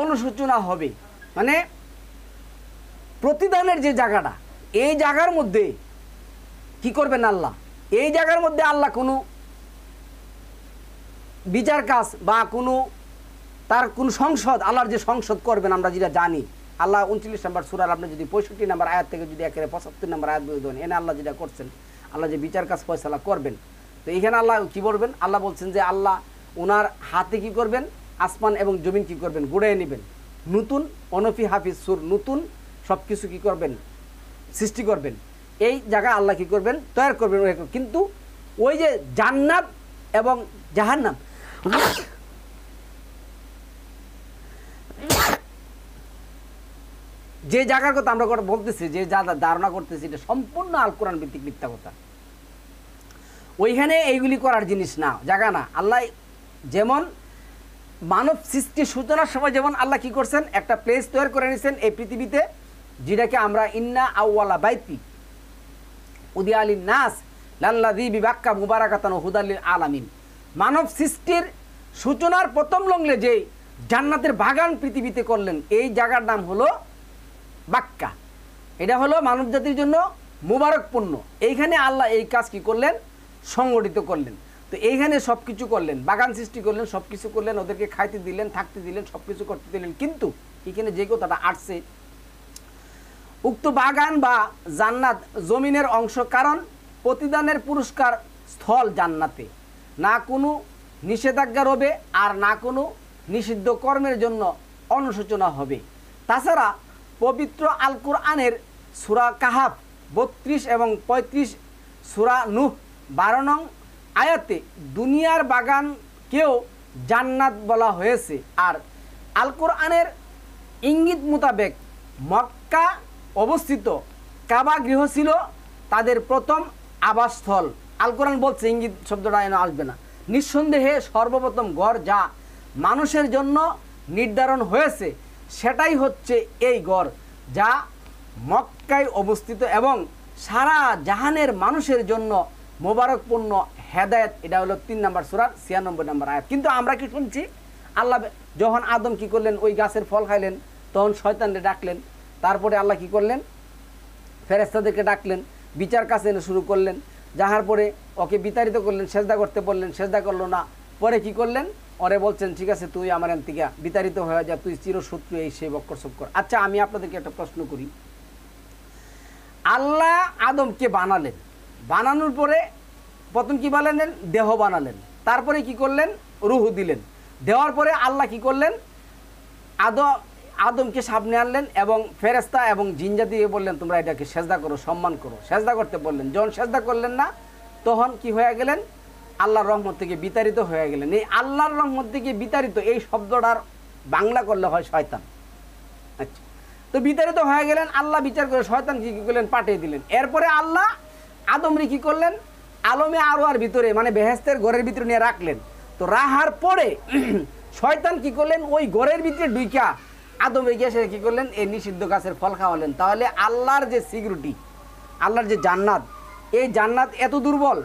অনুশোচনা হবে। মানে প্রতিদানের যে জায়গাটা, এই জায়গার মধ্যে কি করবেন আল্লাহ, এই জায়গার মধ্যে আল্লাহ কোনো বিচার কাজ বা তার কোন সংসদ, আল্লাহর যে সংসদ করবেন আমরা যেটা জানি, আল্লাহ 29 নম্বর সূরার আপনি যদি 65 নম্বর আয়াত থেকে যদি একেবারে 75 নম্বর আয়াত বলে দেন, এনে আল্লাহ যেটা করছেন, আল্লাহ যে বিচার কাজ ফয়সালা করবেন, তো এইখানে আল্লাহ কি বলবেন, আল্লাহ বলছেন যে আল্লাহ ওনার হাতে কি করবেন, আসমান এবং জমিন কি করবেন, গুড়াইয়ে নেবেন, নতুন অনফি হাফিজ সুর, নতুন সব কিছু কী করবেন, সৃষ্টি করবেন। এই জায়গায় আল্লাহ কী করবেন, তৈরি করবেন। কিন্তু ওই যে জান্নাত এবং জাহান্নাম, যে জায়গার কথা আমরা বলতেছি, যে যা ধারণা করতেছি, এটা সম্পূর্ণ আল কোরআন ভিত্তিক মিথ্যা কথা। ওইখানে এইগুলি করার জিনিস না, জায়গা না। আল্লাহ যেমন মানব সৃষ্টির সূচনার সময় যেমন আল্লাহ কি করছেন, একটা প্লেস তৈরি করে নিয়েছেন এই পৃথিবীতে, যেটাকে আমরা ইন্না আউওয়ালা বাইতি উদিয়া লিন নাস লাল্লাযী বিবাক্কা মুবারাকাতান ওয়া হুদাল লিল আলামিন। মানব সৃষ্টির সূচনার প্রথম লগ্নে যে জান্নাতের বাগান পৃথিবীতে করলেন, এই জায়গার নাম হলো বাক্কা। এটা হলো মানব জাতির জন্য মুবারকপূর্ণ। এইখানে আল্লাহ এই কাজ কি করলেন, সংগঠিত করলেন। তো এইখানে সব কিছু করলেন, বাগান সৃষ্টি করলেন, সব কিছু করলেন, ওদেরকে খাইতে দিলেন, থাকতে দিলেন, সব কিছু করতে দিলেন। কিন্তু এখানে যে কথাটা আসছে, উক্ত বাগান বা জান্নাত জমিনের অংশ, কারণ প্রতিদানের পুরস্কার স্থল জান্নাতে না কোনো নিষেধাজ্ঞা রবে আর না কোনো নিষিদ্ধ কর্মের জন্য অনুশোচনা হবে। তাছাড়া পবিত্র আল কোরআনের সূরা কাহাফ 32 এবং 35, সূরা নূহ 12 নং আয়াতে দুনিয়ার বাগানকেও জান্নাত বলা হয়েছে। আর আল কোরআনের ইঙ্গিত মোতাবেক মক্কা অবস্থিত কাবা গৃহ ছিল তাদের প্রথম আবাসস্থল। আল কোরআন বলছে, ইঙ্গিত শব্দটা এনে আসবে না, নিঃসন্দেহে সর্বপ্রথম ঘর যা মানুষের জন্য নির্ধারণ হয়েছে সেটাই হচ্ছে এই ঘর যা মক্কায় অবস্থিত এবং সারা জাহানের মানুষের জন্য মোবারকপূর্ণ হেদায়েত। এটা হলো 3 নম্বর সূরার 96 নম্বর আয়াত। কিন্তু আমরা কি শুনছি, আল্লাহ যখন আদম কি করলেন, ওই গাছের ফল খাইলেন, তখন শয়তানকে ডাকলেন। তারপরে আল্লাহ কি করলেন, ফেরেশতাদেরকে ডাকলেন, বিচার কাছে এনে শুরু করলেন। যাহার পরে ওকে বিতাড়িত করলেন, সেজদা করতে বললেন, সেজদা করলো না। পরে কি করলেন, ওরে বলছেন ঠিক আছে তুই আমার এখান থেকে বিতাড়িত হয়ে যা, তুই চিরশত্রু, এই সেই বক্কর সক্কর। আচ্ছা, আমি আপনাদেরকে একটা প্রশ্ন করি, আল্লাহ আদমকে বানালেন, বানানোর পরে প্রথম কি বানালেন, দেহ বানালেন, তারপরে কি করলেন, রূহ দিলেন, দেওয়ার পরে আল্লাহ কি করলেন, আদমকে সামনে আনলেন এবং ফেরেশতা এবং জিনজা দিয়ে বললেন তোমরা এটাকে সেজদা করো, সম্মান করো, সেজদা করতে বললেন। যখন সেজদা করলেন না, তখন কি হয়ে গেলেন, আল্লাহর রহমত থেকে বিতাড়িত হয়ে গেলেন। এই আল্লাহর রহমত থেকে বিতাড়িত, এই শব্দটার বাংলা করলে হয় শয়তান। আচ্ছা, তো বিতাড়িত হয়ে গেলেন, আল্লাহ বিচার করে শয়তান কি করলেন, পাঠিয়ে দিলেন। এরপরে আল্লাহ আদমরে কি করলেন, আলমে আরওয়ার ভিতরে মানে বেহেশতের ঘরের ভিতরে নিয়ে রাখলেন। তো রাখার পরে শয়তান কি করলেন, ওই ঘরের ভিতরে ঢুইকা আদমে গিয়ে সে কি করলেন, এই নিষিদ্ধ গাছের ফল খাওয়ালেন। তাহলে আল্লাহর যে সিকিউরিটি, আল্লাহর যে জান্নাত, এই জান্নাত এত দুর্বল,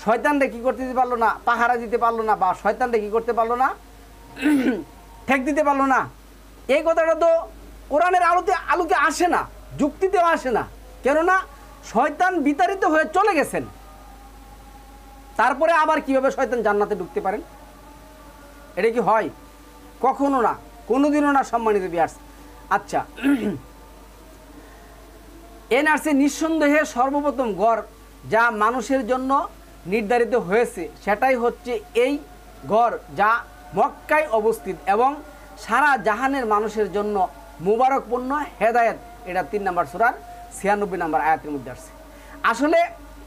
শয়তানরে কি করতে দিতে পারলো না, পাহারা দিতে পারলো না, বা শয়তানরে কি করতে পারলো না, ঠেক দিতে পারলো না। এই কথাটা তো কোরআনের আলোকে আসে না, যুক্তিতেও আসে না। কেননা শয়তান বিতাড়িত হয়ে চলে গেছেন, তারপরে আবার কিভাবে শয়তান জান্নাতে ঢুকতে পারেন? এটা কি হয়? কখনো না, কোনোদিনও না, সম্মানিত ভিউয়ার্স। আচ্ছা, এনআরসি নিঃসন্দেহে সর্বপ্রথম ঘর যা মানুষের জন্য নির্ধারিত হয়েছে সেটাই হচ্ছে এই ঘর যা মক্কায় অবস্থিত এবং সারা জাহানের মানুষের জন্য মুবারকপূর্ণ হেদায়েত। এটা 3 নম্বর সূরার 96 নম্বর আয়াতের মধ্যে আসছে। আসলে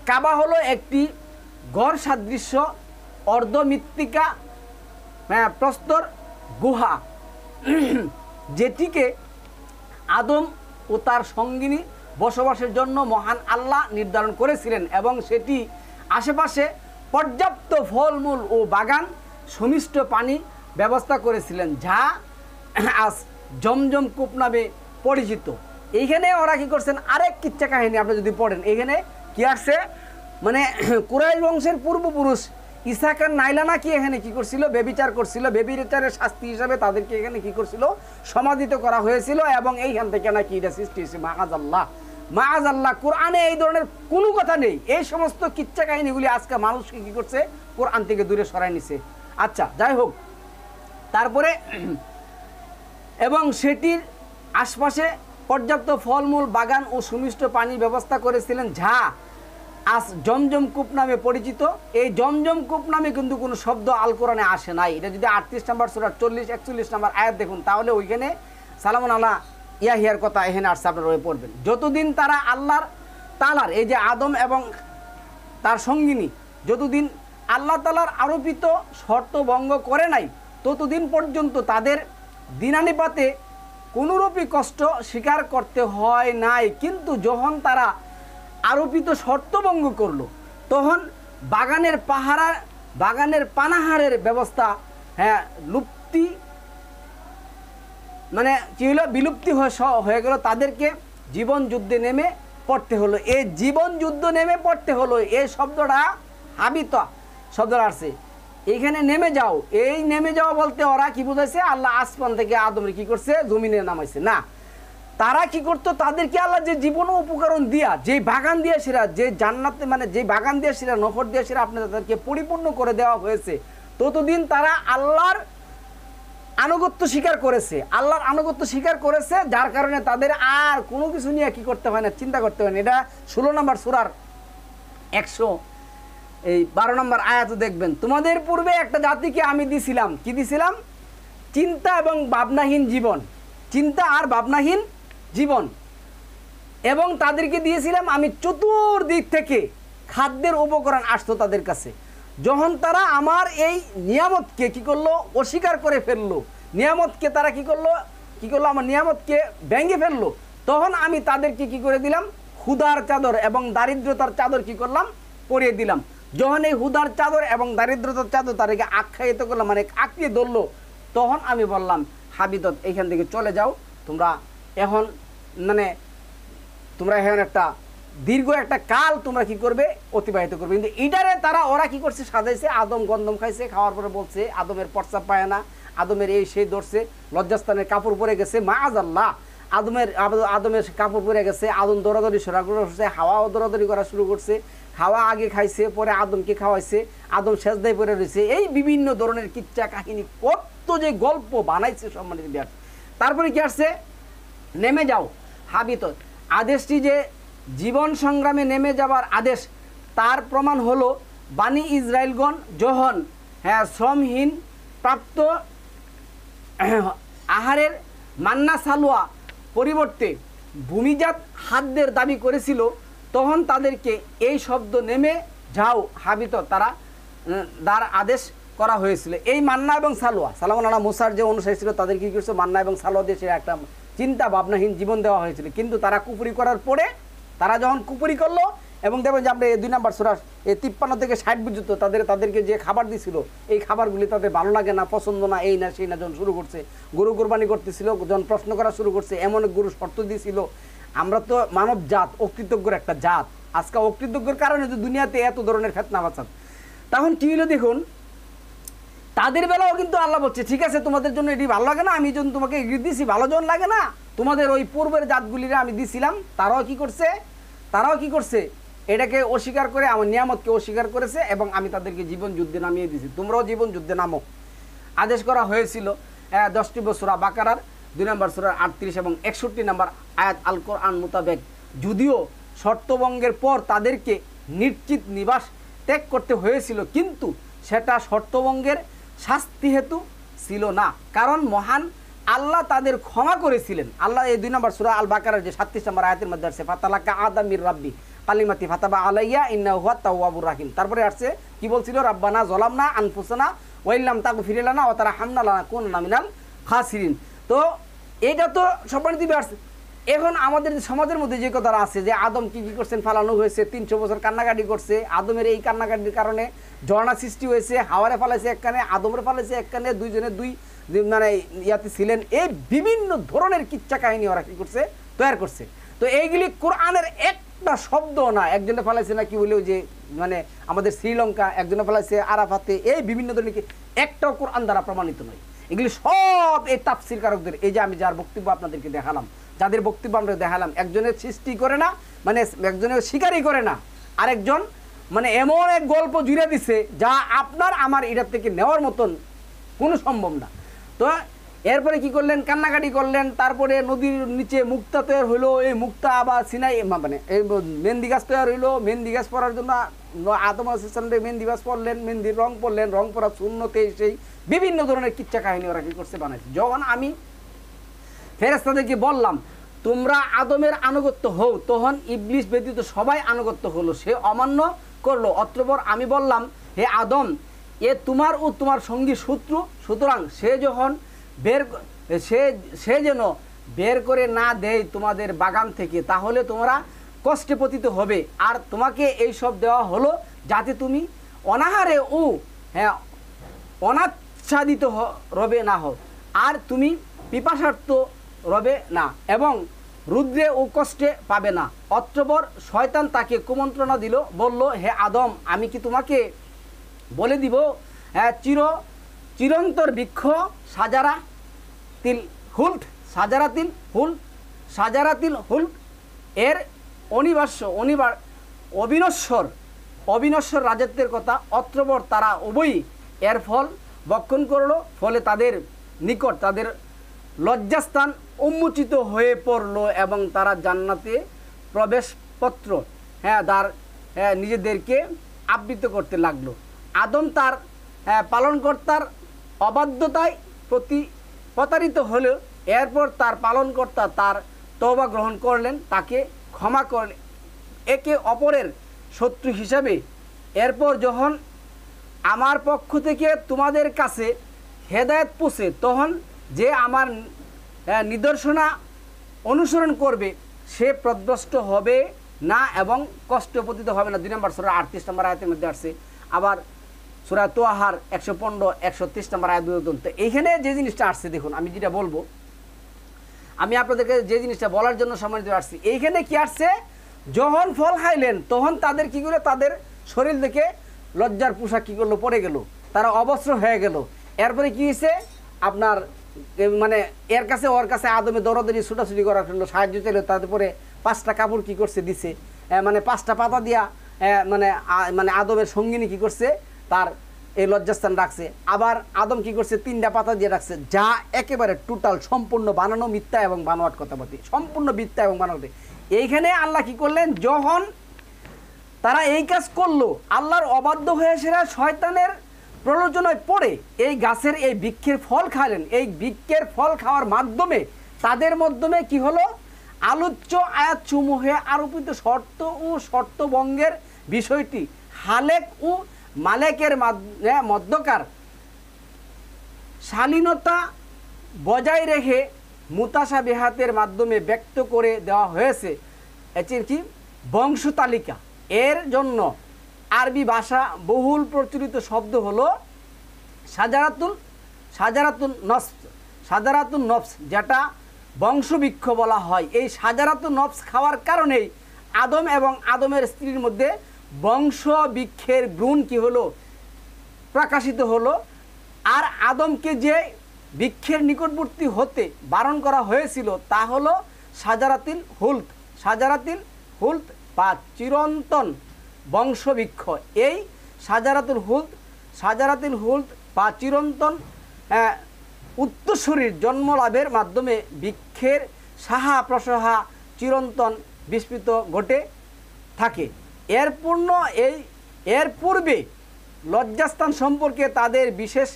কাবা হলো একটি ঘর সাদৃশ্য অর্ধমৃত্তিকা প্রস্তর গুহা, যেটিকে আদম ও তার সঙ্গিনী বসবাসের জন্য মহান আল্লাহ নির্ধারণ করেছিলেন এবং সেটি আশেপাশে পর্যাপ্ত ফলমূল ও বাগান, সুমিষ্ট পানি ব্যবস্থা করেছিলেন, যা আজ জমজম কূপ নামে পরিচিত। এইখানে ওরা কি করছেন, আরেক কিচ্ছা কাহিনী আপনি যদি পড়েন, এখানে কি আসছে, মানে কুরাইশ বংশের পূর্বপুরুষ ইসাক আর নাইলা নাকি এখানে কি করছিল, বেবিচার করছিল। বেবিচারের শাস্তি হিসাবে তাদেরকে এখানে কি করছিল, সমাধিত করা হয়েছিল এবং এইখান থেকে নাকি এটা সৃষ্টি হয়েছে। মাআযাল্লাহ, কোরআনে এই ধরনের কোনো কথা নেই। এই সমস্ত কিচ্ছা কাহিনীগুলি আজকে মানুষকে কি করছে, কোরআন থেকে দূরে সরাই নিছে। আচ্ছা, যাই হোক, তারপরে এবং সেটির আশপাশে পর্যাপ্ত ফলমূল বাগান ও সুমিষ্ট পানির ব্যবস্থা করেছিলেন, যা আজ জমজম কূপ নামে পরিচিত। এই জমজম কূপ নামে কিন্তু কোনো শব্দ আল কোরআনে আসে নাই। এটা যদি 38 নম্বর সূরা 40-41 নম্বর আয়াত দেখুন, তাহলে ওইখানে সালামুন আলা ইয়াহিয়ার কথা এখানে আসছে, আপনারা ওই পড়বেন। যতদিন তারা আল্লাহর তাআলার এই যে আদম এবং তার সঙ্গিনী যতদিন আল্লাহ তাআলার আরোপিত শর্ত ভঙ্গ করে নাই, ততদিন পর্যন্ত তাদের দিনানিপাতে কোনোরূপই কষ্ট স্বীকার করতে হয় নাই। কিন্তু যখন তারা আরোপিত শর্ত ভঙ্গ করলো, তখন বাগানের পানাহারের ব্যবস্থা লুপ্তি মানে কি হলো, বিলুপ্তি হয়ে গেল। তাদেরকে জীবন যুদ্ধে নেমে পড়তে হলো। এই জীবন যুদ্ধ নেমে পড়তে হলো, এই শব্দটা হাবিতা শব্দটা আসছে এইখানে, নেমে যাও। এই নেমে যাওয়া বলতে ওরা কি বুঝাইছে, আল্লাহ আসমান থেকে আদমের কি করছে, জমিনে নামাইছে না। তারা কি করতো, তাদেরকে আল্লাহ যে জীবন উপকরণ দিয়া, যে বাগান দিয়ে সেরা, যে জান্নাতে মানে যে বাগান দিয়ে সেরা, নহর দিয়ে সেরা আপনি তাদেরকে পরিপূর্ণ করে দেওয়া হয়েছে, ততদিন তারা আল্লাহর আনুগত্য স্বীকার করেছে, আল্লাহর আনুগত্য স্বীকার করেছে, যার কারণে তাদের আর কোনো কিছু নিয়ে কি করতে হয় না, চিন্তা করতে হয় না। এটা 16 নম্বর সূরার 112 নম্বর আয়াত দেখবেন, তোমাদের পূর্বে একটা জাতিকে আমি দিছিলাম, কি দিছিলাম, চিন্তা এবং ভাবনাহীন জীবন, চিন্তা আর ভাবনাহীন জীবন, এবং তাদেরকে দিয়েছিলাম আমি চতুর্দিক থেকে খাদ্যের উপকরণ আসতো তাদের কাছে। যখন তারা আমার এই নিয়ামতকে কি করলো, অস্বীকার করে ফেললো, নিয়ামতকে তারা কি করলো আমার নিয়ামতকে ভেঙে ফেললো, তখন আমি তাদেরকে কি করে দিলাম, হুদার চাদর এবং দারিদ্রতার চাদর কি করলাম, পরিয়ে দিলাম। যখন এই হুদার চাদর এবং দারিদ্রতার চাদর তাদেরকে আখ্যায়িত করলাম, মানে আঁকড়িয়ে ধরলো, তখন আমি বললাম হাবিদত, এইখান থেকে চলে যাও, তোমরা এখন মানে তোমরা এখন একটা দীর্ঘ একটা কাল তোমরা কি করবে, অতিবাহিত করবে। কিন্তু এটারে ওরা কি করছে, সাজাইছে, আদম গন্ধম খাইছে, খাওয়ার পরে বলছে আদমের পর্চা পায় না, আদমের এই সেই ধরছে, লজ্জাস্থানের কাপড় পরে গেছে, মাআযাল্লাহ, আদমের কাপড় পরে গেছে, আদম দৌড়াদৌড়ি শুরু করছে, হাওয়াও দৌড়াদৌড়ি করা শুরু করছে, হাওয়া আগে খাইছে, পরে আদমকে খাওয়াইছে, আদম সেজদায় পড়ে রয়েছে, এই বিভিন্ন ধরনের কিচ্ছা কাহিনী কত যে গল্প বানাইছে সম্মানিত বিয়ার। তারপরে কি আসছে, নেমে যাও হাবিতত, আদেশটি যে জীবন সংগ্রামে নেমে যাবার আদেশ, তার প্রমাণ হলো বানি ইসরায়েলগণ যখন শ্রমহীন প্রাপ্ত আহারের মান্না সালোয়া পরিবর্তে ভূমিজাত খাদ্যের দাবি করেছিল, তখন তাদেরকে এই শব্দ নেমে যাও হাবিত তার আদেশ করা হয়েছিল। এই মান্না এবং সালোয়া, সালামুন আলা মুসার যে অনুসারী ছিল তাদের কি করছে, মান্না এবং সালোয়া দিয়ে সে একটা চিন্তা ভাবনাহীন জীবন দেওয়া হয়েছিল। কিন্তু তারা কুফরি করার পরে, তারা যখন কুফরি করলো, এবং দেখবেন যে আমরা এই 2 নম্বর সূরা 53 থেকে 60 পর্যন্ত তাদেরকে যে খাবার দিছিল, এই খাবারগুলি তাদের ভালো লাগে না, পছন্দ না, এই না সেই না, যখন শুরু করছে, গরু কোরবানি করতেছিল, যখন প্রশ্ন করা শুরু করছে, এমন গরু শর্ত দিয়েছিল। আমরা তো মানব জাত, অকৃতজ্ঞর একটা জাত, আজকে অকৃতজ্ঞর কারণে যে দুনিয়াতে এত ধরনের ফেতনা বাঁচাত। তখন কি হলো দেখুন, তাদের বেলাও কিন্তু আল্লাহ বলছে ঠিক আছে তোমাদের জন্য এটি ভালো লাগে না, আমি যখন তোমাকে এগিয়ে দিছি, ভালো যখন লাগে না, তোমাদের ওই পূর্বের জাতগুলিরা আমি দিছিলাম, তারাও কি করছে এটাকে অস্বীকার করে, আমার নিয়ামতকে অস্বীকার করেছে, এবং আমি তাদেরকে জীবন যুদ্ধে নামিয়ে দিয়েছি, তোমরাও জীবন যুদ্ধে নামো আদেশ করা হয়েছিল। 10টি সূরা বাকারার 2 নম্বর সূরার 38 এবং 61 নম্বর আয়াত আল কোরআন মোতাবেক, যদিও শর্তভঙ্গের পর তাদেরকে নিশ্চিত নিবাস ত্যাগ করতে হয়েছিল, কিন্তু সেটা শর্তভঙ্গের শাস্তি হেতু ছিল না, কারণ মহান আল্লাহ তাদের ক্ষমা করেছিলেন। আল্লাহ এই 2 নম্বর সূরা আল বাকারার যে 37 নম্বর আয়াতের মধ্যে আছে, ফাতালাকা আদম মির রাব্বি কালিমাতি ফাতাবা আলাইয়া ইন্নাহু হুয়াত তাওয়াবুর রাহিম। তারপরে আসছে কি বলছিল, রাব্বানা যালামনা আনফুসানা ওয়া ইল্লাম তাগফির লানা ওয়া তারহামনা লানাকুনান্না মিনাল খাসিরিন। তো এটা তো সম্মানিত আসছে। এখন আমাদের সমাজের মধ্যে যে কথা আছে যে আদম কি করছেন, ফালানো হয়েছে, 300 বছর কান্নাকাটি করছে, আদমের এই কান্নাকাটির কারণে ঝর্ণা সৃষ্টি হয়েছে, হাওয়ারে ফালাইছে এক কানে, আদমের ফালাইছে এক কানে, দুইজনে দুই মানে ইয়াতে ছিলেন, এই বিভিন্ন ধরনের কিচ্ছা কাহিনী ওরা কি করছে, তৈরি করছে। তো এইগুলি কোরআনের একটা শব্দ না, একজনে ফেলাইছে না কি বলে, যে মানে আমাদের শ্রীলঙ্কা, একজনে ফেলাইছে আরাফাতে, এই বিভিন্ন ধরনের একটাও কোরআন দ্বারা প্রমাণিত নয়। এগুলি সব এই তাফসীর কারকদের, এই যে আমি যার বক্তব্য আপনাদেরকে দেখালাম, যাদের বক্তব্য আমরা দেখালাম, একজনের সৃষ্টি করে না, মানে একজনের স্বীকারই করে না, আরেকজন মানে এমন এক গল্প জুড়ে দিছে যা আপনার আমার এটার থেকে নেওয়ার মতন কোনো সম্ভব না। তো এরপরে কি করলেন, কান্নাকাটি করলেন, তারপরে নদীর নিচে মুক্তা তৈরি হইলো, এই মুক্তা আবার সিনাই মানে এই মেহেন্দি গাছ তৈরি হইলো, মেহেন্দি গাছ পরার জন্য আদম আলাইহিস সালাম মেহেন্দি গাছ পরলেন, মেহেন্দির রং পরলেন, রং পরা সুন্নতে, সেই বিভিন্ন ধরনের কিচ্ছা কাহিনী ওরা কি করছে, বানাইছে। যখন আমি ফেরেশতাদেরকে বললাম তোমরা আদমের আনুগত্য হও, তখন ইবলিস ব্যতীত সবাই আনুগত্য হলো, সে অমান্য করলো। অতঃপর আমি বললাম, হে আদম, এ তোমার ও তোমার সঙ্গী শত্রু, সুতরাং সে যেন বের করে না দেয় তোমাদের বাগান থেকে, তাহলে তোমরা কষ্টে পতিত হবে। আর তোমাকে এই সব দেওয়া হলো যাতে তুমি অনাহারে ও অনাচ্ছাদিত রবে না হও, আর তুমি পিপাসার্থ রবে না, এবং রুদ্রে ও কষ্টে পাবে না। অতঃপর শয়তান তাকে কুমন্ত্রণা দিল, বলল, হে আদম, আমি কি তোমাকে বলে দিব চিরন্তর বৃক্ষ সাজারাতিল হুল্ট এর অবিনশ্বর রাজত্বের কথা। অতঃপর তারা উভয়ই এর ফল ভক্ষণ করলো, ফলে তাদের নিকট তাদের লজ্জাস্থান উন্মোচিত হয়ে পড়ল, এবং তারা জান্নাতে প্রবেশপত্র নিজেদেরকে আবৃত করতে লাগলো। আদম তার পালনকর্তার অবাধ্যতায় প্রতারিত হলো, এরপর তার পালনকর্তা তার তওবা গ্রহণ করলেন, তাকে ক্ষমা করলেন একে অপরের শত্রু হিসাবে। এরপর যখন আমার পক্ষ থেকে তোমাদের কাছে হেদায়েত পৌঁছে, তখন যে আমার নিদর্শনা অনুসরণ করবে সে পথভ্রষ্ট হবে না এবং কষ্ট পতিত হবে না। 2 নম্বর সূরা 38 নম্বর আয়াতের মধ্যে আসছে। আবার সূরা তোহার 115 130 নম্বর আয়াত পর্যন্ত। তো এইখানে যে জিনিসটা আসছে, দেখুন আমি যেটা বলবো, আমি আপনাদেরকে যে জিনিসটা বলার জন্য সম্মানিত আসছি, এইখানে কি আসছে, যখন ফল খাইলেন তখন তাদের কি করে, তাদের শরীর থেকে লজ্জার পোশাক কি করলো, পড়ে গেল, তারা অবস্ত্র হয়ে গেল। এরপরে কি হয়েছে আপনার মানে এর কাছে ওর কাছে আদমে দৌড়াদৌড়ি ছুটাছুটি করার জন্য সাহায্য চাইল। তারপরে 5টা কাপড় কি করছে দিছে, মানে 5টা পাতা দিয়া মানে মানে আদমের সঙ্গিনী কি করছে, তার এই লজ্জাস্থান রাখছে। আবার আদম কি করছে, 3টা পাতা দিয়ে রাখছে, যা একেবারে টোটাল সম্পূর্ণ বানানো মিথ্যা এবং বানোয়াট কথাবার্তা, সম্পূর্ণ মিথ্যা এবং বানোয়াট। এইখানে আল্লাহ কি করলেন, যখন তারা এই কাজ করলো, আল্লাহর অবাধ্য হয়ে সেরা শয়তানের প্রলোচনায় পড়ে এই গাছের এই বৃক্ষের ফল খাইলেন। এই বৃক্ষের ফল খাওয়ার মাধ্যমে তাদের মাধ্যমে কি হলো, আলোচ্য আয়াতসমূহে আরোপিত শর্ত ও শর্তভঙ্গের বিষয়টি হালেক ও মালেকের মধ্যকার শালীনতা বজায় রেখে মুতাশাবিহাতের মাধ্যমে ব্যক্ত করে দেওয়া হয়েছে। এটির কি বংশ তালিকা। এর জন্য আরবি ভাষা বহুল প্রচলিত শব্দ হলো সাজারাতুন নফস, যেটা বংশবৃক্ষ বলা হয়। এই সাজারাতুন নফস খাওয়ার কারণেই আদম এবং আদমের স্ত্রীর মধ্যে বংশবৃক্ষের ভ্রূণ কি হলো, প্রকাশিত হলো। আর আদমকে যে বৃক্ষের নিকটবর্তী হতে বারণ করা হয়েছিল তা হলো সাজারাতিল হুলত বা চিরন্তন বংশবৃক্ষ। এই সাজারাতুল হুলত বা চিরন্তন উত্তরসূরির জন্ম লাভের মাধ্যমে বৃক্ষের সাহা প্রসাহা চিরন্তন বিস্মৃত ঘটে থাকে। এর পূর্বে লজ্জাস্থান সম্পর্কে তাদের বিশেষ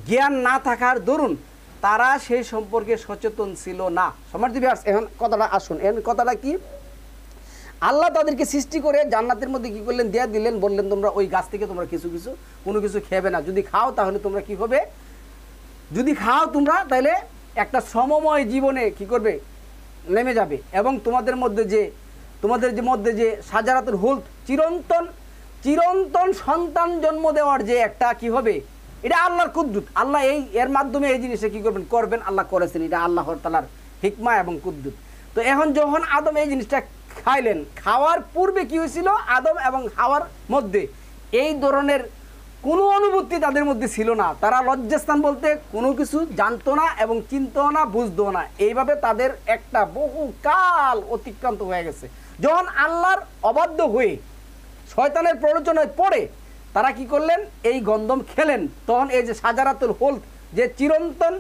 জ্ঞান না থাকার দরুন তারা সেই সম্পর্কে সচেতন ছিল না। সম্মানিত ভিউয়ার্স, এখন কথাটা আসুন, এখন কথাটা কি, আল্লাহ তাদেরকে সৃষ্টি করে জান্নাতের মধ্যে কি করলেন, দিয়ে দিলেন, বললেন তোমরা ওই গাছ থেকে তোমরা কোনো কিছু খেবে না, যদি খাও তাহলে তোমরা কি হবে, যদি খাও তোমরা তাহলে একটা সমময় জীবনে কি করবে, নেমে যাবে। এবং তোমাদের মধ্যে যে সাজারাতুল হুলত চিরন্তন সন্তান জন্ম দেওয়ার যে একটা কি হবে, এটা আল্লাহর কুদরত। আল্লাহ এর মাধ্যমে এই জিনিসটা কি করবেন, আল্লাহ করেছেন। এটা আল্লাহর তাআলার হিকমা এবং কুদরত। তো এখন যখন আদম এই জিনিসটা খাইলেন, খাওয়ার পূর্বে কি হয়েছিল, আদম এবং হাওয়ার মধ্যে এই ধরনের কোনো অনুভূতি তাদের মধ্যে ছিল না। তারা লজ্জাস্থান বলতে কোনো কিছু জানতো না এবং চিনতো না, বুঝতো না। এইভাবে তাদের একটা বহু কাল অতিক্রান্ত হয়ে গেছে। যখন আল্লাহর অবাধ্য হয়ে শয়তানের প্ররোচনায় পড়ে তারা কি করলেন, এই গন্ধম খেলেন, তখন এই যে সাজারাতুল হুলত, যে চিরন্তন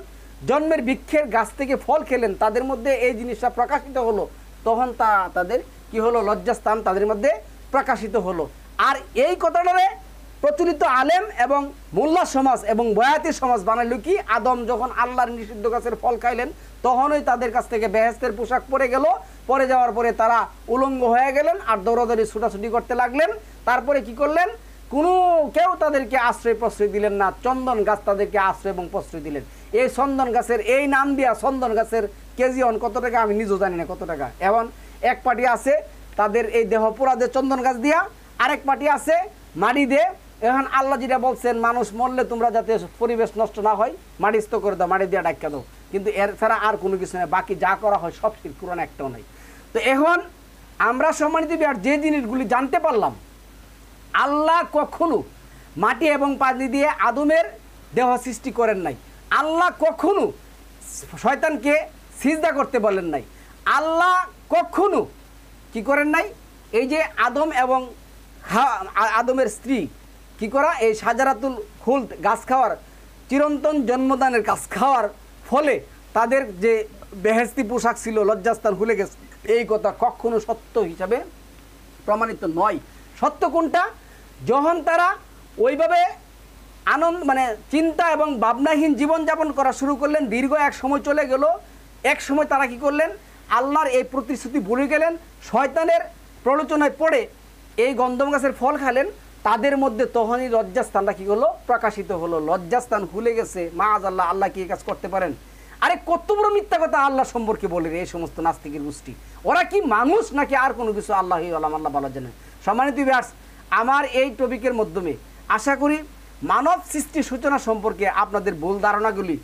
জন্মের বৃক্ষের গাছ থেকে ফল খেলেন, তাদের মধ্যে এই জিনিসটা প্রকাশিত হলো। তখন তাদের কি হলো, লজ্জাস্থান তাদের মধ্যে প্রকাশিত হলো। আর এই কথাটারে প্রচলিত আলেম এবং মোল্লা সমাজ এবং বয়াতি সমাজ বানাইল কি, আদম যখন আল্লাহর নিষিদ্ধ গাছের ফল খাইলেন তখনই তাদের কাছ থেকে বেহেশতের পোশাক পরে গেল। পরে যাওয়ার পরে তারা উলঙ্গ হয়ে গেলেন আর দৌড়াদৌড়ি ছুটাছুটি করতে লাগলেন। তারপরে কি করলেন, কেউ তাদেরকে আশ্রয় প্রশ্রয় দিলেন না, চন্দন গাছ তাদেরকে আশ্রয় এবং প্রশ্রয় দিলেন। এই চন্দন গাছের এই নাম দিয়া, চন্দন গাছের কেজি অন কত টাকা আমি নিজেও জানি না কত টাকা। এখন এক পার্টি আছে তাদের এই দেহ পোড়া দিয়ে চন্দন গাছ দিয়া, আরেক পার্টি আছে মাটি দিয়ে। এখন আল্লাহ যেটা বলছেন, মানুষ মরলে তোমরা যাতে পরিবেশ নষ্ট না হয় মাটিস্থ করে দাও, মাটি দিয়ে ডাক্কা দাও, কিন্তু এর ছাড়া আর কোনো কিছু নেই, বাকি যা করা হয় সব শিরক, কুরআন একটাও নাই। তো এখন আমরা সম্মানিত আর যে জিনিসগুলি জানতে পারলাম, আল্লাহ কখনো মাটি এবং পানি দিয়ে আদমের দেহ সৃষ্টি করেন নাই। আল্লাহ কখনো শয়তানকে সিজদা করতে বলেন নাই। আল্লাহ কখনো কি করেন নাই, এই যে আদম এবং আদমের স্ত্রী কি করা, এই সাজারাতুল হুলত গাছ খাওয়ার, চিরন্তন জন্মদানের গাছ খাওয়ার ফলে তাদের যে বেহেশতি পোশাক ছিল, লজ্জাস্থান ভুলে গেছে, এই কথা কখনো সত্য হিসাবে প্রমাণিত নয়। সত্য কোনটা, যখন তারা ওইভাবে চিন্তা এবং ভাবনাহীন জীবনযাপন করা শুরু করলেন, দীর্ঘ এক সময় চলে গেল। এক সময় তারা কি করলেন, আল্লাহর এই প্রতিশ্রুতি ভুলে গেলেন, শয়তানের প্রলোচনায় পড়ে এই গন্ধম গাছের ফল খালেন, তাদের মধ্যে তখনই লজ্জাস্থানটা কি হলো, প্রকাশিত হলো। লজ্জাস্থান খুলে গেছে, মাআযাল্লাহ, আল্লাহ কি এই কাজ করতে পারেন? আরে কত বড় মিথ্যা কথা আল্লাহ সম্পর্কে বলে রে এই সমস্ত নাস্তিকের গোষ্ঠী। ওরা কি মানুষ নাকি আর কোনো কিছু? আল্লাহই আলাম, আল্লাহ ভালো জানেন। সম্মানিত ভিউয়ার্স, আমার এই টপিকের মাধ্যমে আশা করি মানব সৃষ্টির সূচনা সম্পর্কে আপনাদের ভুল ধারণাগুলি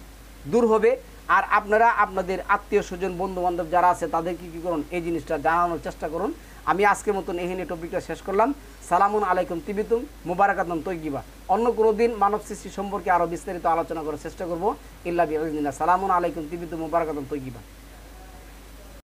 দূর হবে। আর আপনারা আপনাদের আত্মীয় স্বজন বন্ধু বান্ধব যারা আছে তাদেরকে কী করুন, এই জিনিসটা জানানোর চেষ্টা করুন। আমি আজকের মতন এখানে টপিকটা শেষ করলাম। সালামুন আলাইকুম তিবিতুম মুবারাকাতুম তৈয়িবা। অন্য কোনো দিন মানব সৃষ্টি সম্পর্কে আরও বিস্তারিত আলোচনা করার চেষ্টা করবো। ইল্লা বিইজনিল্লাহ। সালামুন আলাইকুম তিবিতুম মুবারাকাতুম তৈয়িবা।